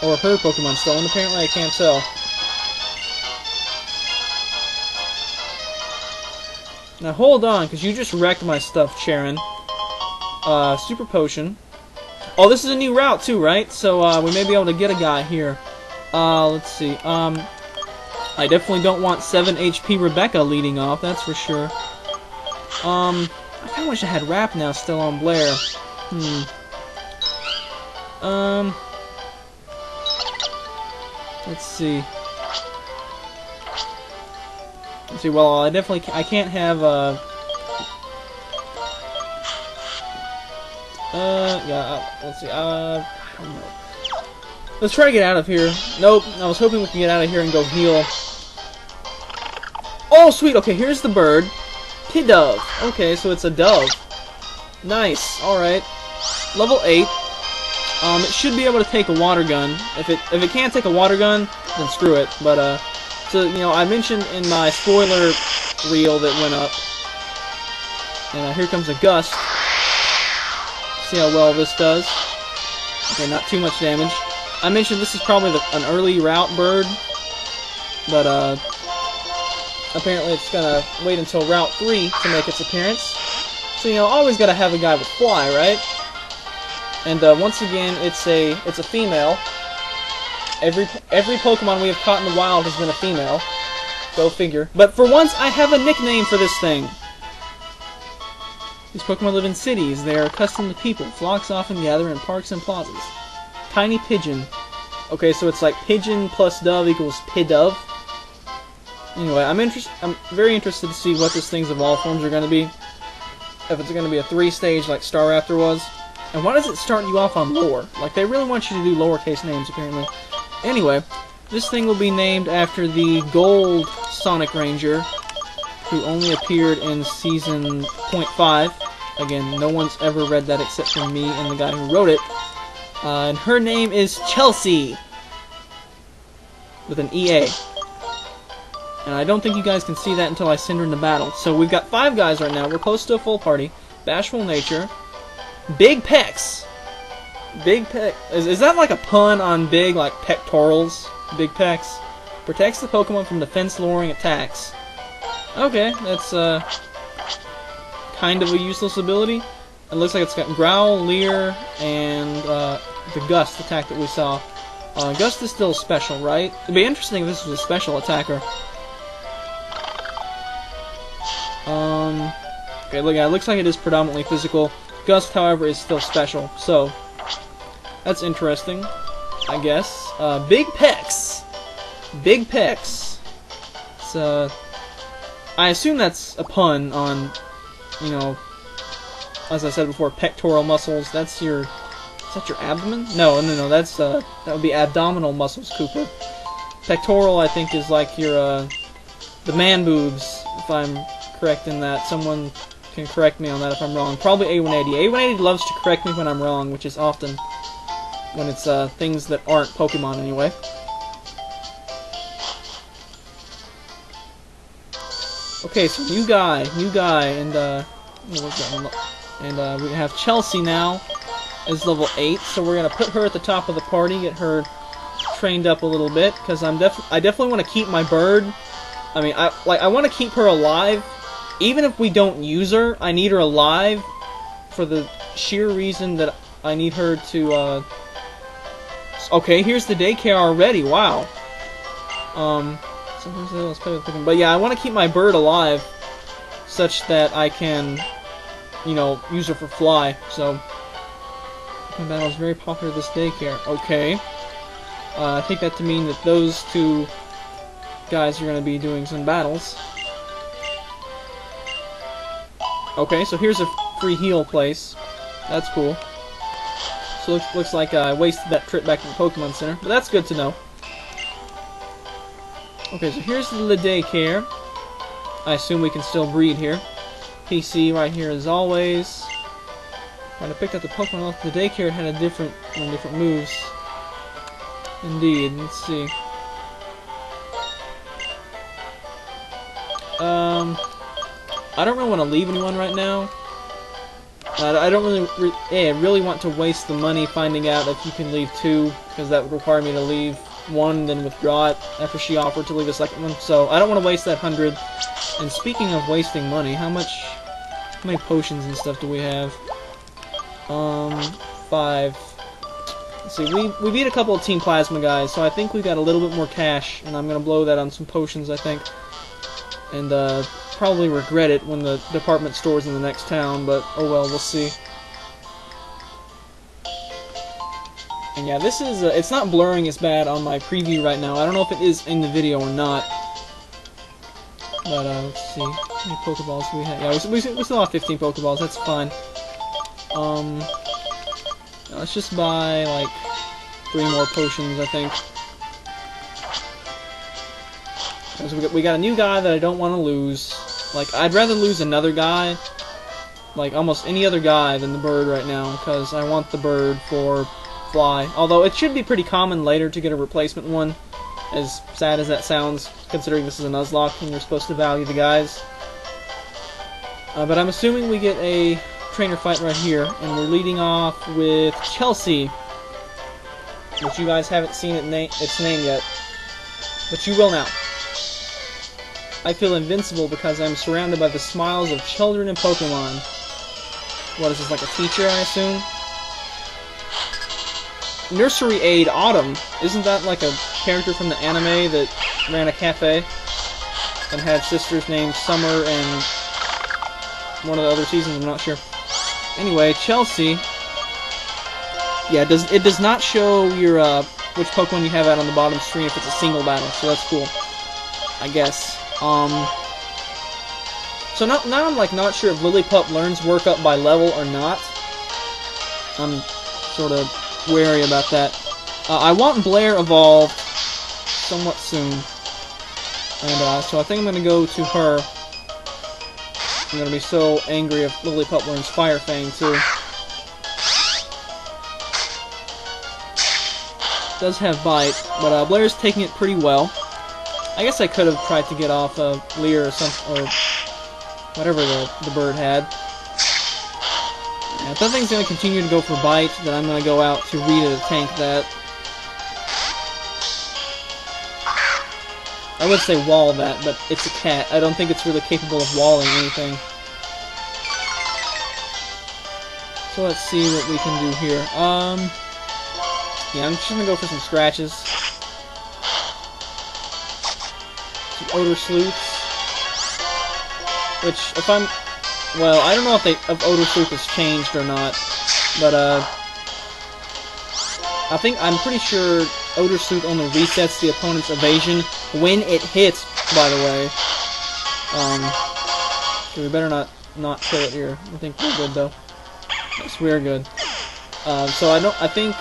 Or her Pokemon stolen. Apparently I can't tell. Now hold on, because you just wrecked my stuff, Sharon. Super Potion. Oh, this is a new route too, right? So we may be able to get a guy here. Let's see. I definitely don't want 7 HP Rebecca leading off, that's for sure. I kind of wish I had Rap now still on Blair. Let's see. Let's see, well, I can't have, let's see, I don't know. Let's try to get out of here. Nope, I was hoping we could get out of here and go heal. Oh, sweet, okay, here's the bird. Pidove. Okay, so it's a dove. Nice. All right. Level 8. It should be able to take a water gun. If it can't take a water gun, then screw it. But so you know, I mentioned in my spoiler reel that went up, and here comes a gust. See how well this does. Okay, not too much damage. I mentioned this is probably an early route bird, but apparently it's gonna wait until Route 3 to make its appearance. So, you know, always gotta have a guy with fly, right? And once again, it's a female. Every Pokemon we have caught in the wild has been a female. Go figure. But for once, I have a nickname for this thing. These Pokemon live in cities. They are accustomed to people. Flocks often gather in parks and plazas. Tiny pigeon. Okay, so it's like pigeon plus dove equals pidove. Anyway, I'm very interested to see what this thing's evolved forms are going to be. If it's going to be a 3-stage like Staraptor was. And why does it start you off on lore? Like, they really want you to do lowercase names, apparently. Anyway, this thing will be named after the Gold Sonic Ranger, who only appeared in Season .5. Again, no one's ever read that except for me and the guy who wrote it. And her name is Chelsea, with an EA. And I don't think you guys can see that until I send her into battle. So we've got 5 guys right now. We're close to a full party. Bashful Nature. Big Pecs. Big Pecs. Is that like a pun on big, like pectorals? Big Pecs. Protects the Pokemon from defense-lowering attacks. Okay, that's kind of a useless ability. It looks like it's got Growl, Leer, and the Gust attack that we saw. Gust is still special, right? It'd be interesting if this was a special attacker. Okay, look, it looks like it is predominantly physical. Gust, however, is still special, so that's interesting, I guess. Big Pecs. Big Pecs. So, I assume that's a pun on, you know, as I said before, pectoral muscles. That's your... Is that your abdomen? No, that's, that would be abdominal muscles, Cooper. Pectoral, I think, is like your, the man boobs, if I'm correct in that. Someone can correct me on that if I'm wrong. Probably A180. A180 loves to correct me when I'm wrong, which is often when it's, things that aren't Pokemon anyway. Okay, so new guy, and, we have Chelsea now as level 8, so we're gonna put her at the top of the party, get her trained up a little bit, because I definitely want to keep my bird. I mean, I want to keep her alive, even if we don't use her. I need her alive for the sheer reason that I need her to. Okay, here's the daycare already. Wow. But yeah, I want to keep my bird alive, such that I can, you know, use her for fly. So, battle is very popular this daycare. Okay. I take that to mean that those 2 guys are going to be doing some battles. Okay, so here's a free heal place. That's cool. So looks like I wasted that trip back to the Pokemon Center, but that's good to know. Okay, so here's the daycare. I assume we can still breed here. PC right here as always. When I picked up the Pokemon off the daycare, it had different moves. Indeed, let's see. I don't really want to leave anyone right now. I don't really want to waste the money finding out if you can leave 2, because that would require me to leave 1 and then withdraw it after she offered to leave a second one. So I don't want to waste that 100. And speaking of wasting money, how many potions and stuff do we have? 5. Let's see, we beat a couple of Team Plasma guys, so I think we got a little bit more cash, and I'm gonna blow that on some potions, I think. And probably regret it when the department store's in the next town, but oh well, we'll see. And yeah, this is, it's not blurring as bad on my preview right now. I don't know if it is in the video or not. But, let's see. How many Pokeballs do we have? Yeah, we still have 15 Pokeballs, that's fine. Let's just buy, like, 3 more potions, I think. So we got a new guy that I don't want to lose. Like, I'd rather lose another guy like almost any other guy than the bird right now, because I want the bird for fly. Although it should be pretty common later to get a replacement one, as sad as that sounds, considering this is a Nuzlocke and you're supposed to value the guys. But I'm assuming we get a trainer fight right here, and we're leading off with Chelsea, which you guys haven't seen its name yet, but you will now. I feel invincible because I'm surrounded by the smiles of children and Pokémon. What is this, like a teacher, I assume? Nursery Aide Autumn. Isn't that like a character from the anime that ran a cafe and had sisters named Summer and one of the other seasons? I'm not sure. Anyway, Chelsea. Yeah, it does not show your which Pokemon you have out on the bottom screen if it's a single battle, so that's cool, I guess. So now I'm like not sure if Lillipup learns work up by level or not. I'm sort of wary about that. I want Blair evolved somewhat soon, and so I think I'm gonna go to her. I'm gonna be so angry if Lillipup learns Fire Fang too. Does have Bite, but Blair's taking it pretty well. I guess I could have tried to get off Leer or something, or whatever the bird had. And if that thing's going to continue to go for Bite, then I'm going to go out to Rita to tank that. I would say wall that, but it's a cat. I don't think it's really capable of walling anything. So let's see what we can do here. Yeah, I'm just going to go for some scratches. Some Odor Sleuths. Which, if I'm... Well, I don't know if Odor Sleuth has changed or not. But, I'm pretty sure Odor Sleuth only resets the opponent's evasion when it hits, by the way. So we better not kill it here. I think we're good, though. Yes, we're good. So I think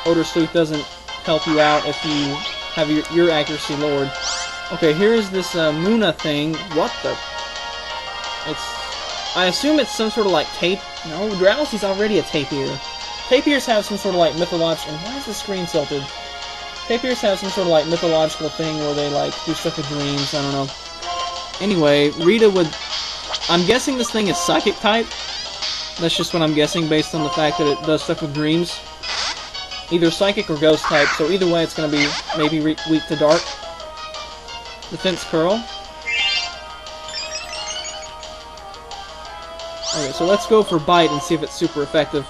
Odor Sleuth doesn't help you out if you have your accuracy lowered. Okay, here's this Muna thing. What the? I assume it's some sort of like tape. No, Drowsy's already a Tapir. Tapirs have some sort of like mythological. Why is the screen tilted? Tapirs have some sort of like mythological thing where they like do stuff with dreams. I don't know. Anyway, Rita would. I'm guessing this thing is psychic type. That's just what I'm guessing based on the fact that it does stuff with dreams. Either psychic or ghost type, so either way it's going to be maybe weak to dark. Defense curl. Okay, so let's go for Bite and see if it's super effective.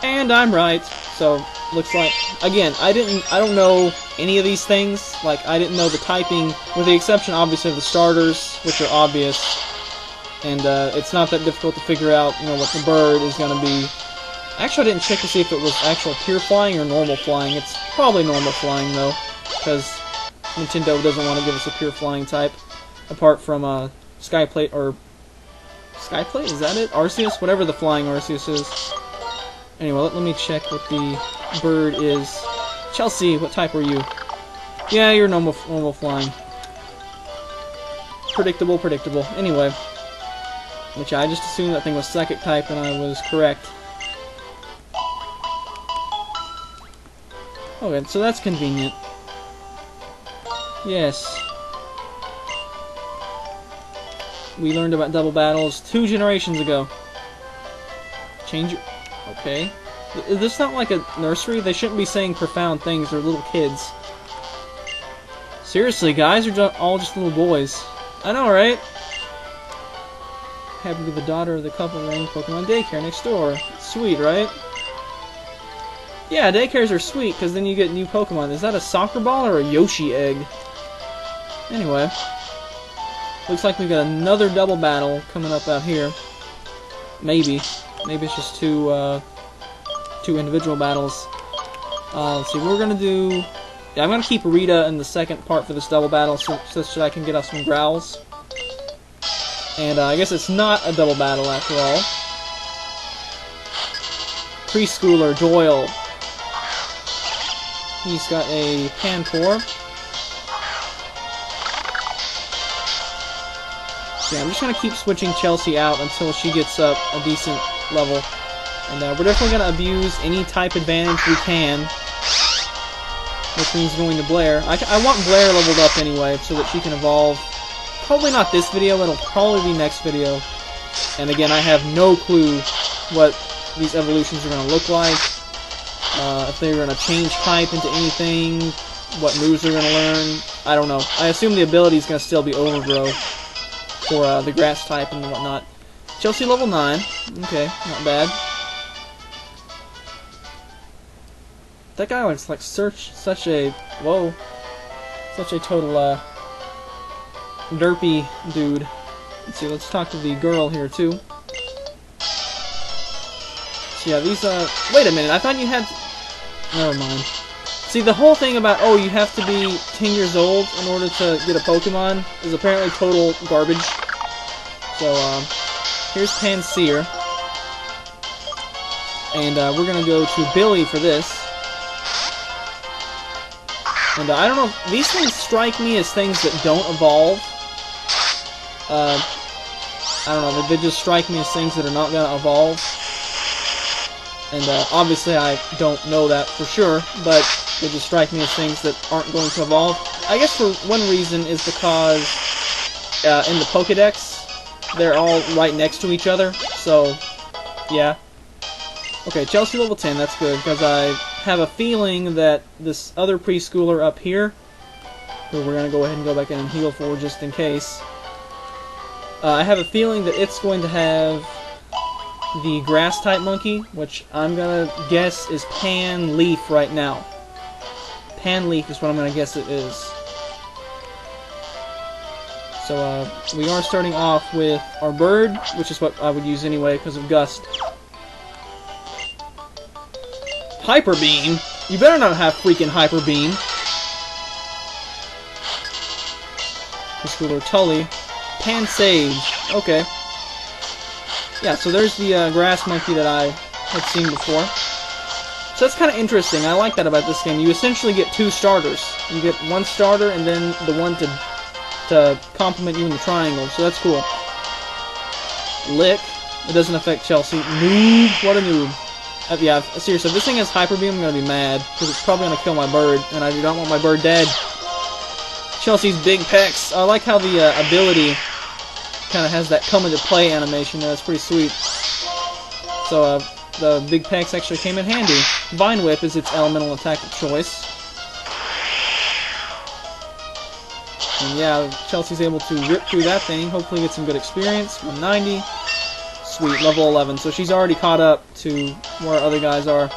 And I'm right. So, looks like, again, I don't know any of these things. Like, I didn't know the typing, with the exception, obviously, of the starters, which are obvious. And, it's not that difficult to figure out, you know, what the bird is going to be. Actually, I didn't check to see if it was actual pure flying or normal flying. It's probably normal flying, though, because Nintendo doesn't want to give us a pure flying type, apart from, Skyplate, or... Skyplate? Is that it? Arceus? Whatever the flying Arceus is. Anyway, let me check what the bird is. Chelsea, what type are you? Yeah, you're normal flying. Predictable. Anyway. Which I just assumed that thing was psychic type, and I was correct. Okay, so that's convenient. Yes. We learned about double battles 2 generations ago. Change your... Okay. Is this not like a nursery? They shouldn't be saying profound things. They're little kids. Seriously, guys are all just little boys. I know, right? Happy to be the daughter of the couple running Pokemon daycare next door. Sweet, right? Yeah, daycares are sweet, because then you get new Pokemon. Is that a soccer ball or a Yoshi egg? Anyway. Looks like we've got another double battle coming up out here. Maybe. Maybe it's just two individual battles. Let's see, we're gonna do... Yeah, I'm gonna keep Rita in the second part for this double battle so that I can get off some growls. And I guess it's not a double battle after all. Preschooler Doyle. He's got a Panpour. So yeah, I'm just gonna keep switching Chelsea out until she gets up a decent level. And we're definitely gonna abuse any type advantage we can. Which means going to Blair. I want Blair leveled up anyway, so that she can evolve. Probably not this video, it'll probably be next video. And again, I have no clue what these evolutions are going to look like. If they're going to change type into anything, what moves they're going to learn, I don't know. I assume the ability is going to still be Overgrow for the grass type and whatnot. Chelsea level 9. Okay, not bad. That guy was like such a total derpy dude. Let's see, let's talk to the girl here too. So yeah, these wait a minute, I thought you had, never mind. See, the whole thing about, oh, you have to be 10 years old in order to get a Pokemon is apparently total garbage. So here's Pansear. And we're gonna go to Billy for this. And I don't know, these things strike me as things that don't evolve. I don't know, they just strike me as things that are not going to evolve. And obviously I don't know that for sure, but they just strike me as things that aren't going to evolve. I guess for one reason is because in the Pokédex, they're all right next to each other, so yeah. Okay, Chelsea level 10, that's good, because I have a feeling that this other preschooler up here, who we're going to go ahead and go back in and heal for just in case, I have a feeling that it's going to have the grass-type monkey, which I'm going to guess is Pan-Leaf right now. Pan-Leaf is what I'm going to guess it is. So we are starting off with our bird, which is what I would use anyway because of Gust. Hyper Beam? You better not have freaking Hyper Beam. Preschooler Tully. Pansage. Okay. Yeah, so there's the grass monkey that I had seen before. So that's kind of interesting. I like that about this game. You essentially get 2 starters. You get one starter and then the one to complement you in the triangle. So that's cool. Lick. It doesn't affect Chelsea. Noob. What a noob. Yeah, seriously, if this thing has Hyper Beam, I'm going to be mad, because it's probably going to kill my bird, and I do not want my bird dead. Chelsea's big pecs. I like how the ability kind of has that come into play animation. That's pretty sweet. So, the big pecs actually came in handy. Vine Whip is its elemental attack of choice. And yeah, Chelsea's able to rip through that thing, hopefully get some good experience. 190. Sweet, level 11. So she's already caught up to where other guys are.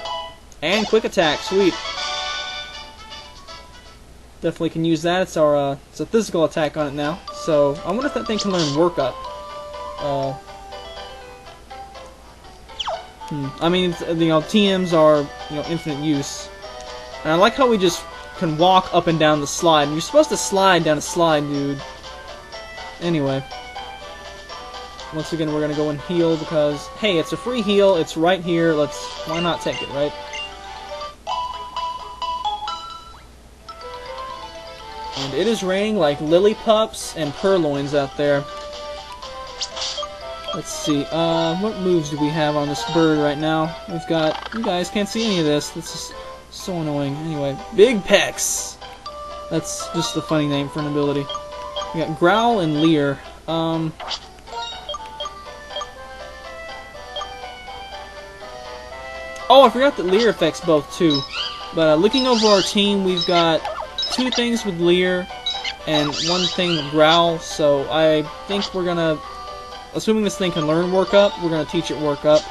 And quick attack, sweet. Definitely can use that. It's our it's a physical attack on it now. So I wonder if that thing can learn Work Up. I mean, you know, TMs are, you know, infinite use. And I like how we just can walk up and down the slide. And you're supposed to slide down a slide, dude. Anyway. Once again, we're going to go and heal because, hey, it's a free heal, it's right here, why not take it, right? And it is raining like lily pups and purloins out there. Let's see, what moves do we have on this bird right now? We've got, you guys can't see any of this, this is so annoying. Anyway, Big Pecs! That's just a funny name for an ability. We got Growl and Leer. Oh, I forgot that Leer affects both, too. But looking over our team, we've got 2 things with Leer and 1 thing with Growl, so I think we're gonna, assuming this thing can learn Work Up, we're gonna teach it Work Up.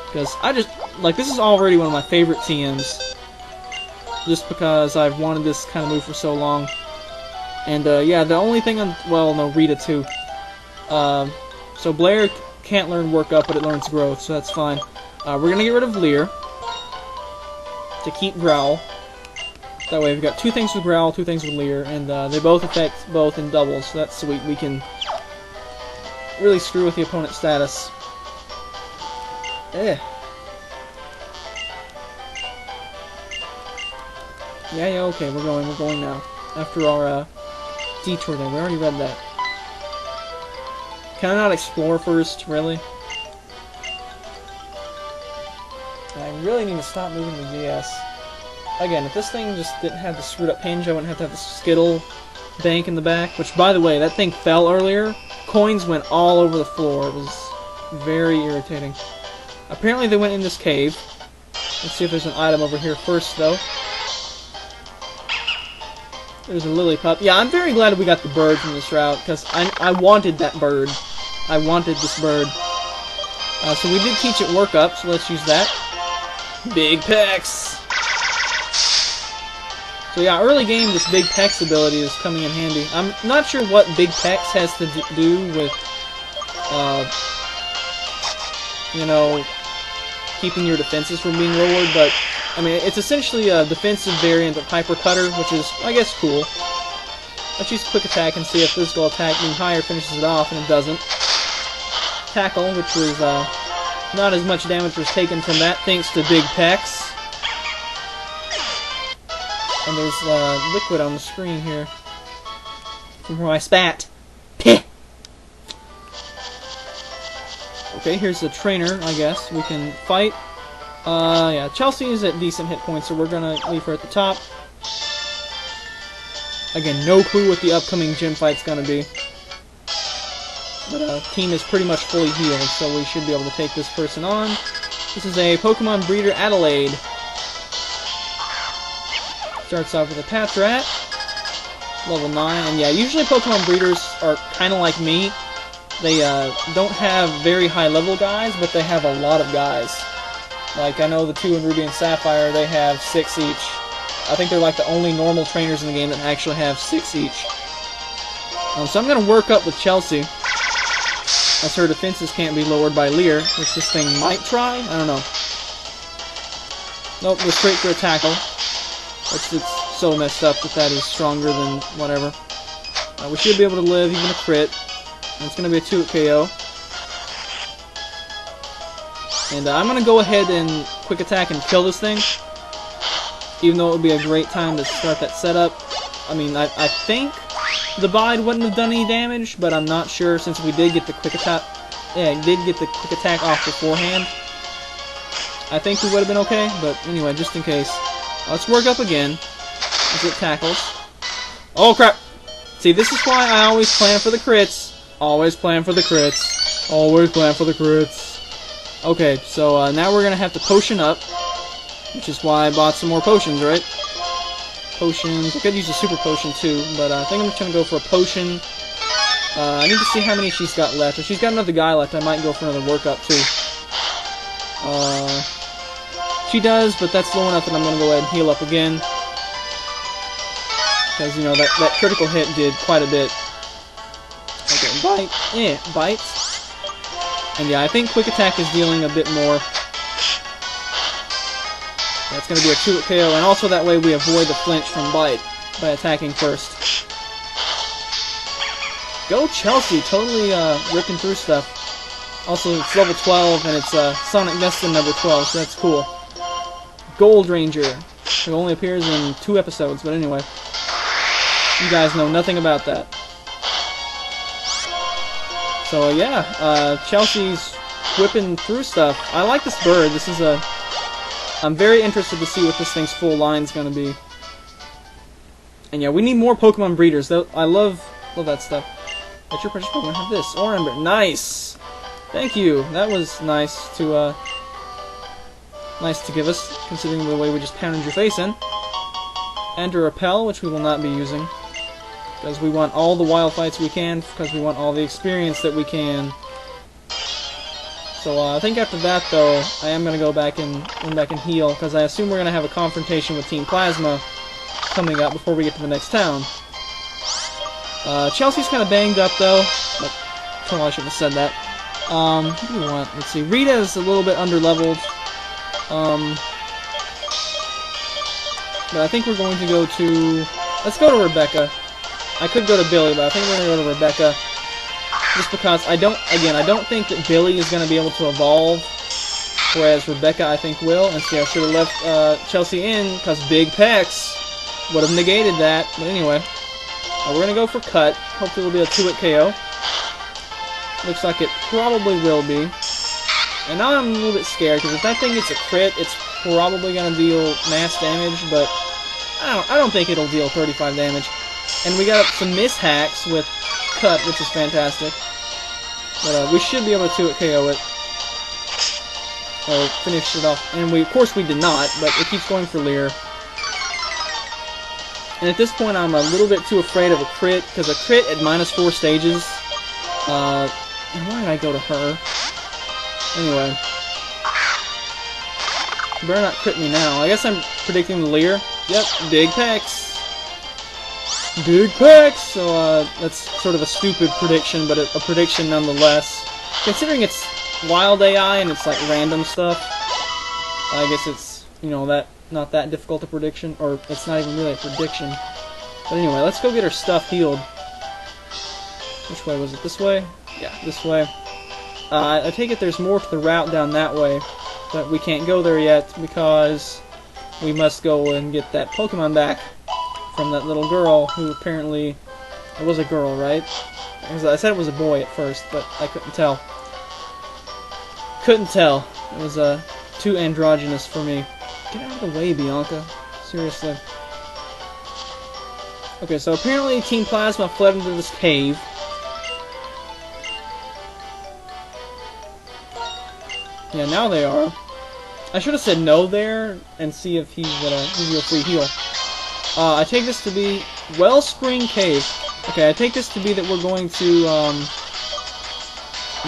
Because I just, like, this is already one of my favorite TMs. Just because I've wanted this kind of move for so long. And, yeah, the only thing on, well, no, Rita, too. So Blair can't learn Work Up, but it learns Growth, so that's fine. We're going to get rid of Leer to keep Growl. That way we've got 2 things with Growl, 2 things with Leer, and they both affect both in doubles, so that's sweet. We can really screw with the opponent's status. Yeah, okay, we're going now. After our detour there, we already read that. Can I not explore first, really? I really need to stop moving the DS. Again, if this thing just didn't have the screwed up hinge, I wouldn't have to have the Skittle bank in the back. Which, by the way, that thing fell earlier. Coins went all over the floor. It was very irritating. Apparently they went in this cave. Let's see if there's an item over here first, though. There's a lily pup. Yeah, I'm very glad we got the bird from this route, because I wanted that bird. I wanted this bird. So we did teach it work up, so let's use that. Big pecs! So yeah, early game, this big pecs ability is coming in handy. I'm not sure what big pecs has to do with, you know, keeping your defenses from being lowered, but I mean, it's essentially a defensive variant of Hyper Cutter, which is, I guess, cool. Let's use Quick Attack and see if Physical Attack being higher finishes it off, and it doesn't. Tackle, which was not as much damage was taken from that thanks to Big Pecs. And there's liquid on the screen here from where I spat. Peh! Okay, here's the trainer, I guess. We can fight. Yeah, Chelsea is at decent hit points, so we're gonna leave her at the top. Again, no clue what the upcoming gym fight's gonna be. But team is pretty much fully healed, so we should be able to take this person on. This is a Pokemon Breeder Adelaide. Starts off with a Patrat, level 9, and yeah, usually Pokemon breeders are kind of like me. They don't have very high level guys, but they have a lot of guys. Like, I know the two in Ruby and Sapphire, they have 6 each. I think they're like the only normal trainers in the game that actually have 6 each. So I'm going to work up with Chelsea, as her defenses can't be lowered by Leer, which this thing might try. I don't know. Nope, go straight for a tackle. It's so messed up that is stronger than whatever. We should be able to live even a crit. And it's going to be a 2-hit KO. And I'm going to go ahead and Quick Attack and kill this thing. Even though it would be a great time to start that setup. I mean, I think the Bide wouldn't have done any damage, but I'm not sure since we did get the Quick Attack. Yeah, did get the Quick Attack off beforehand. I think we would have been okay, but anyway, just in case. Let's work up again. As it tackles. Oh crap! See, this is why I always plan for the crits. Always plan for the crits. Always plan for the crits. Okay, so now we're gonna have to potion up. Which is why I bought some more potions, right? Potions. I could use a super potion too, but I think I'm just gonna go for a potion. I need to see how many she's got left. If she's got another guy left, I might go for another workup too. She does, but that's low enough that I'm gonna go ahead and heal up again. Because, you know, that critical hit did quite a bit. Okay, bite. Bites. And yeah, I think Quick Attack is dealing a bit more. That's going to be a 2-hit KO, and also that way we avoid the flinch from Bite by attacking first. Go Chelsea, totally ripping through stuff. Also, it's level 12, and it's Sonic Destin number 12, so that's cool. Gold Ranger. It only appears in 2 episodes, but anyway. You guys know nothing about that. So yeah, Chelsea's whipping through stuff. I like this bird. This is a... I'm very interested to see what this thing's full line's gonna be. And yeah, we need more Pokemon breeders. I love that stuff. Let your precious Pokemon have this. Ember. Nice! Thank you. That was nice to give us, considering the way we just pounded your face in. And a Repel, which we will not be using. Because we want all the wild fights we can, because we want all the experience that we can. So I think after that, though, I am going to go back and heal, because I assume we're going to have a confrontation with Team Plasma coming up before we get to the next town. Chelsea's kind of banged up, though, but I shouldn't have said that. What do you want? Let's see. Rita's a little bit under-leveled. But I think we're going to go to... Let's go to Rebecca. I could go to Billy, but I think we're going to go to Rebecca. Just because I don't think that Billy is going to be able to evolve, whereas Rebecca I think will. And see, I should have left Chelsea in, because Big Pecs would have negated that. But anyway, we're going to go for Cut. Hopefully it'll be a 2-hit KO. Looks like it probably will be. And now I'm a little bit scared, because if that thing gets a crit, it's probably going to deal mass damage, but I don't think it'll deal 35 damage. And we got some mishacks with Cut, which is fantastic. But we should be able to KO it. Or finish it off. And of course we did not, but it keeps going for Leer. And at this point I'm a little bit too afraid of a crit, because a crit at -4 stages... why did I go to her? Anyway. You better not crit me now. I guess I'm predicting the Leer. Yep, big pecs. Big pecs! So, that's sort of a stupid prediction, but a prediction nonetheless. Considering it's wild AI and it's like random stuff, I guess it's, you know, not that difficult a prediction, or it's not even really a prediction. But anyway, let's go get our stuff healed. Which way was it? This way? Yeah, this way. I take it there's more to the route down that way, but we can't go there yet because we must go and get that Pokemon back from that little girl who apparently... It was a girl, right? I said it was a boy at first, but I couldn't tell. Couldn't tell. It was too androgynous for me. Get out of the way, Bianca. Seriously. Okay, so apparently Team Plasma fled into this cave. Yeah, now they are. I should have said no there and see if he's gonna give you a free heal. I take this to be Wellspring Cave. Okay, I take this to be that we're going to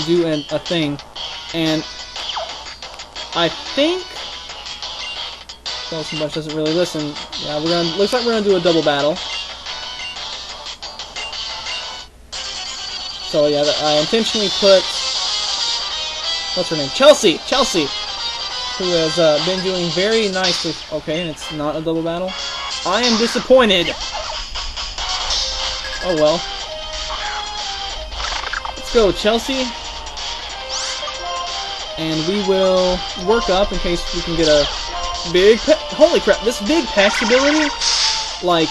do a thing, and I think Bunch doesn't really listen. Yeah, looks like we're gonna do a double battle. So yeah, I intentionally put, what's her name? Chelsea, who has been doing very nicely. Okay, and it's not a double battle. I am disappointed. Oh well. Let's go, Chelsea. And we will work up in case we can get a big holy crap, this big pest ability, like,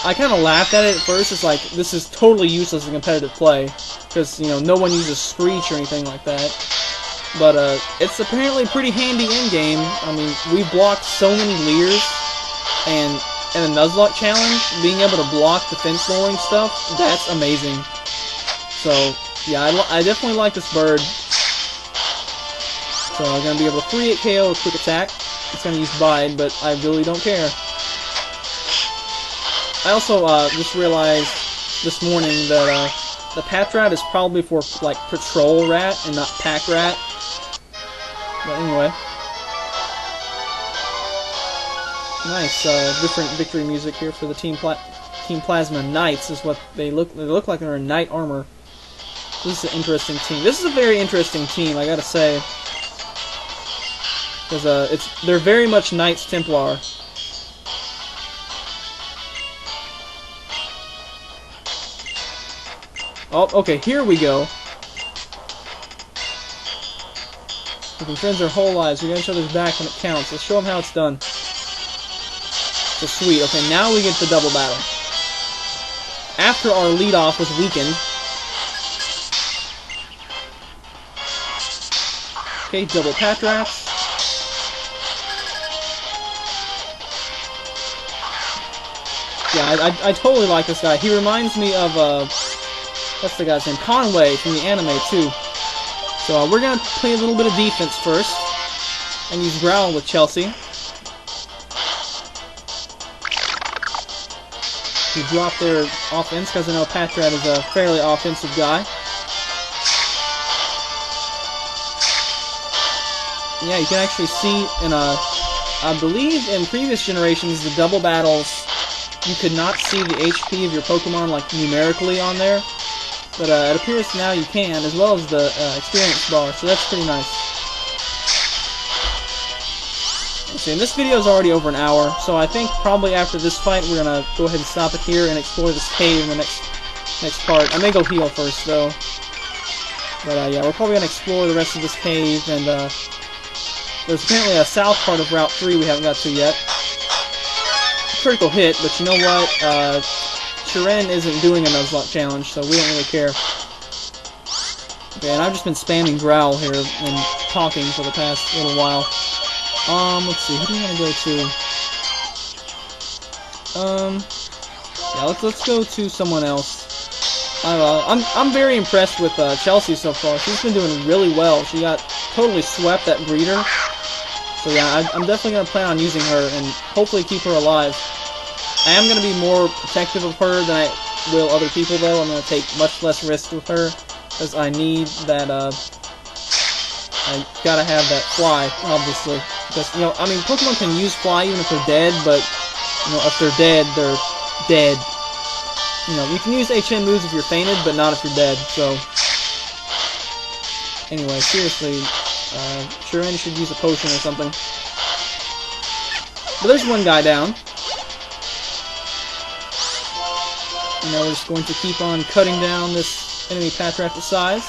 I kind of laughed at it at first. It's like, this is totally useless in competitive play, because, you know, no one uses Screech or anything like that. But, it's apparently pretty handy in-game. I mean, we've blocked so many Leers, and in a Nuzlocke challenge, being able to block defense lowering stuff, that's amazing. So, yeah, I definitely like this bird. So I'm going to be able to 3-hit KO with quick attack. It's going to use Bide, but I really don't care. I also just realized this morning that the Path Rat is probably for, like, Patrol Rat and not Pack Rat. But anyway. Nice, different victory music here for the Team Plasma Knights is what they look. They look like they're in knight armor. This is an interesting team. This is a very interesting team, I gotta say. Because they're very much Knights Templar. Oh, okay, here we go. We've been friends our whole lives. We got each other's back when it counts. Let's show them how it's done. So sweet. Okay, now we get the double battle. After our lead-off was weakened. Okay, double Patrats. Yeah, I totally like this guy. He reminds me of, what's the guy's name? Conway from the anime, too. So, we're gonna play a little bit of defense first. And use Growl with Chelsea. He dropped their offense, because I know Patrat is a fairly offensive guy. Yeah, you can actually see in I believe in previous generations, the double battles, you could not see the HP of your Pokemon, like, numerically on there. But it appears now you can, as well as the experience bar, so that's pretty nice. Let's see, and this video is already over an hour, so I think probably after this fight we're going to go ahead and stop it here and explore this cave in the next part. I may go heal first, though. But yeah, we're probably going to explore the rest of this cave, and there's apparently a south part of Route 3 we haven't got to yet. Critical hit, but you know what? Shiren isn't doing a Nuzlocke challenge, so we don't really care. Okay, and I've just been spamming growl here and talking for the past little while. Let's see, who do we want to go to? Yeah, let's go to someone else. I don't know, I'm very impressed with Chelsea so far. She's been doing really well. She got totally swept at breeder. So yeah, I'm definitely going to plan on using her and hopefully keep her alive. I am going to be more protective of her than I will other people though. I'm going to take much less risk with her because I need that, I gotta have that fly, obviously. Because, you know, I mean, Pokemon can use fly even if they're dead, but, you know, if they're dead, they're dead. You know, you can use HM moves if you're fainted, but not if you're dead, so... Anyway, seriously, Shiren should use a potion or something. But there's one guy down. And now we're just going to keep on cutting down this enemy Patrat to size.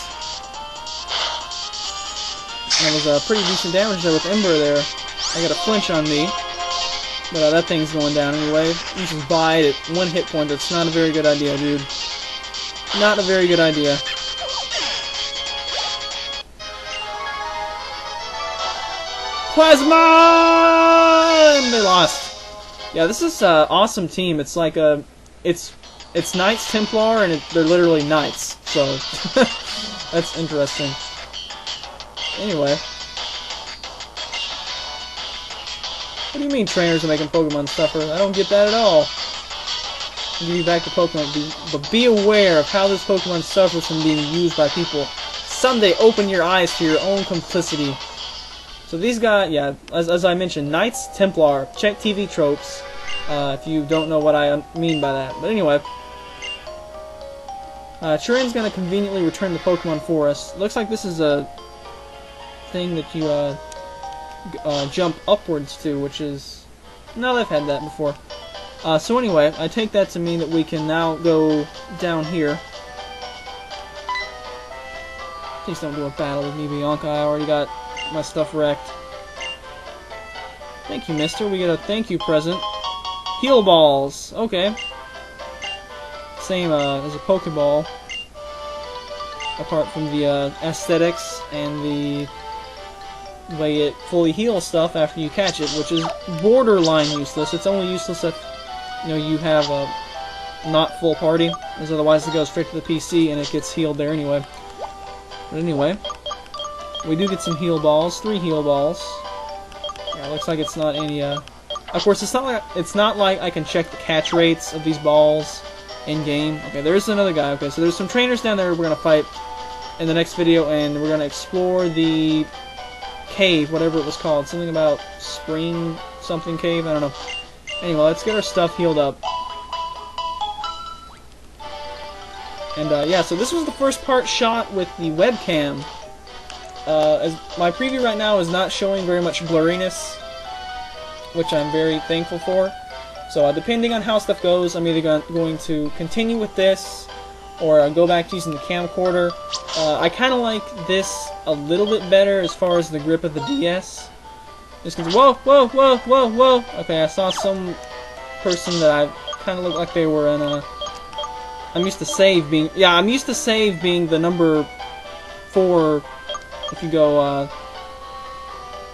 And that was pretty decent damage there with Ember there. I got a flinch on me. But that thing's going down anyway. You just bide at 1 hit point. That's not a very good idea, dude. Not a very good idea. Plasma! And they lost. Yeah, this is an awesome team. It's like a... It's Knights Templar, and they're literally Knights. So, that's interesting. Anyway. What do you mean trainers are making Pokemon suffer? I don't get that at all. I'll give you back to Pokemon, but be aware of how this Pokemon suffers from being used by people. Someday, open your eyes to your own complicity. So these guys, yeah, as I mentioned, Knights Templar. Check TV tropes if you don't know what I mean by that. But anyway, Chirin's going to conveniently return the Pokemon for us. Looks like this is a thing that you jump upwards to, which is... No, I've had that before. So anyway, I take that to mean that we can now go down here. Please don't do a battle with me, Bianca. I already got my stuff wrecked. Thank you, mister. We get a thank you present. Heal balls. Okay. Same as a Pokeball. Apart from the aesthetics and the way it fully heals stuff after you catch it, which is borderline useless. It's only useless if, you know, you have a not full party, as otherwise it goes straight to the PC and it gets healed there anyway. But anyway, we do get some heal balls, 3 heal balls. Yeah, looks like it's not any. Of course, it's not like I can check the catch rates of these balls in game. Okay, there's another guy. Okay, so there's some trainers down there we're gonna fight in the next video, and we're gonna explore the cave, whatever it was called. Something about spring something cave, I don't know. Anyway, let's get our stuff healed up. And yeah, so this was the first part shot with the webcam. As my preview right now is not showing very much blurriness, which I'm very thankful for. So depending on how stuff goes, I'm either going to continue with this, or go back to using the camcorder. I kind of like this a little bit better as far as the grip of the DS. Just because, whoa, whoa, whoa, whoa, whoa. Okay, I saw some person that I kind of looked like they were in a... I'm used to save being... Yeah, I'm used to save being the number 4, if you go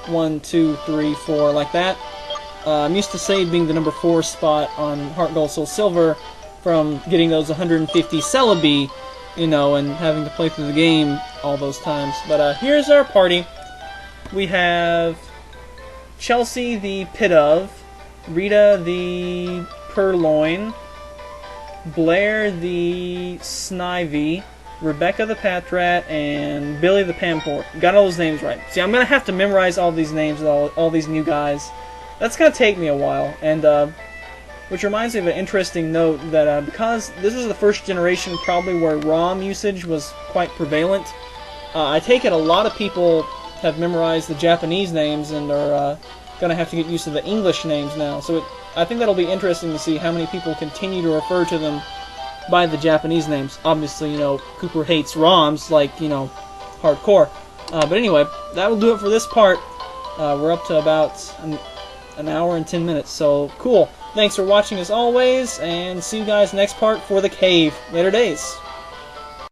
1, 2, 3, 4, like that. I'm used to save being the number 4 spot on Heart Gold Soul Silver from getting those 150 Celebi, you know, and having to play through the game all those times. But here's our party. We have Chelsea the Pidove, Rita the Purloin, Blair the Snivy, Rebecca the Patrat, and Billy the Pampor. Got all those names right. See, I'm going to have to memorize all these names with all these new guys. That's going to take me a while, and which reminds me of an interesting note that because this is the first generation probably where ROM usage was quite prevalent, I take it a lot of people have memorized the Japanese names and are going to have to get used to the English names now. So I think that'll be interesting to see how many people continue to refer to them by the Japanese names. Obviously, you know, Cooper hates ROMs like, you know, hardcore. But anyway, that will do it for this part. We're up to about an hour and 10 minutes, so cool. Thanks for watching as always, and see you guys next part for the cave. Later days.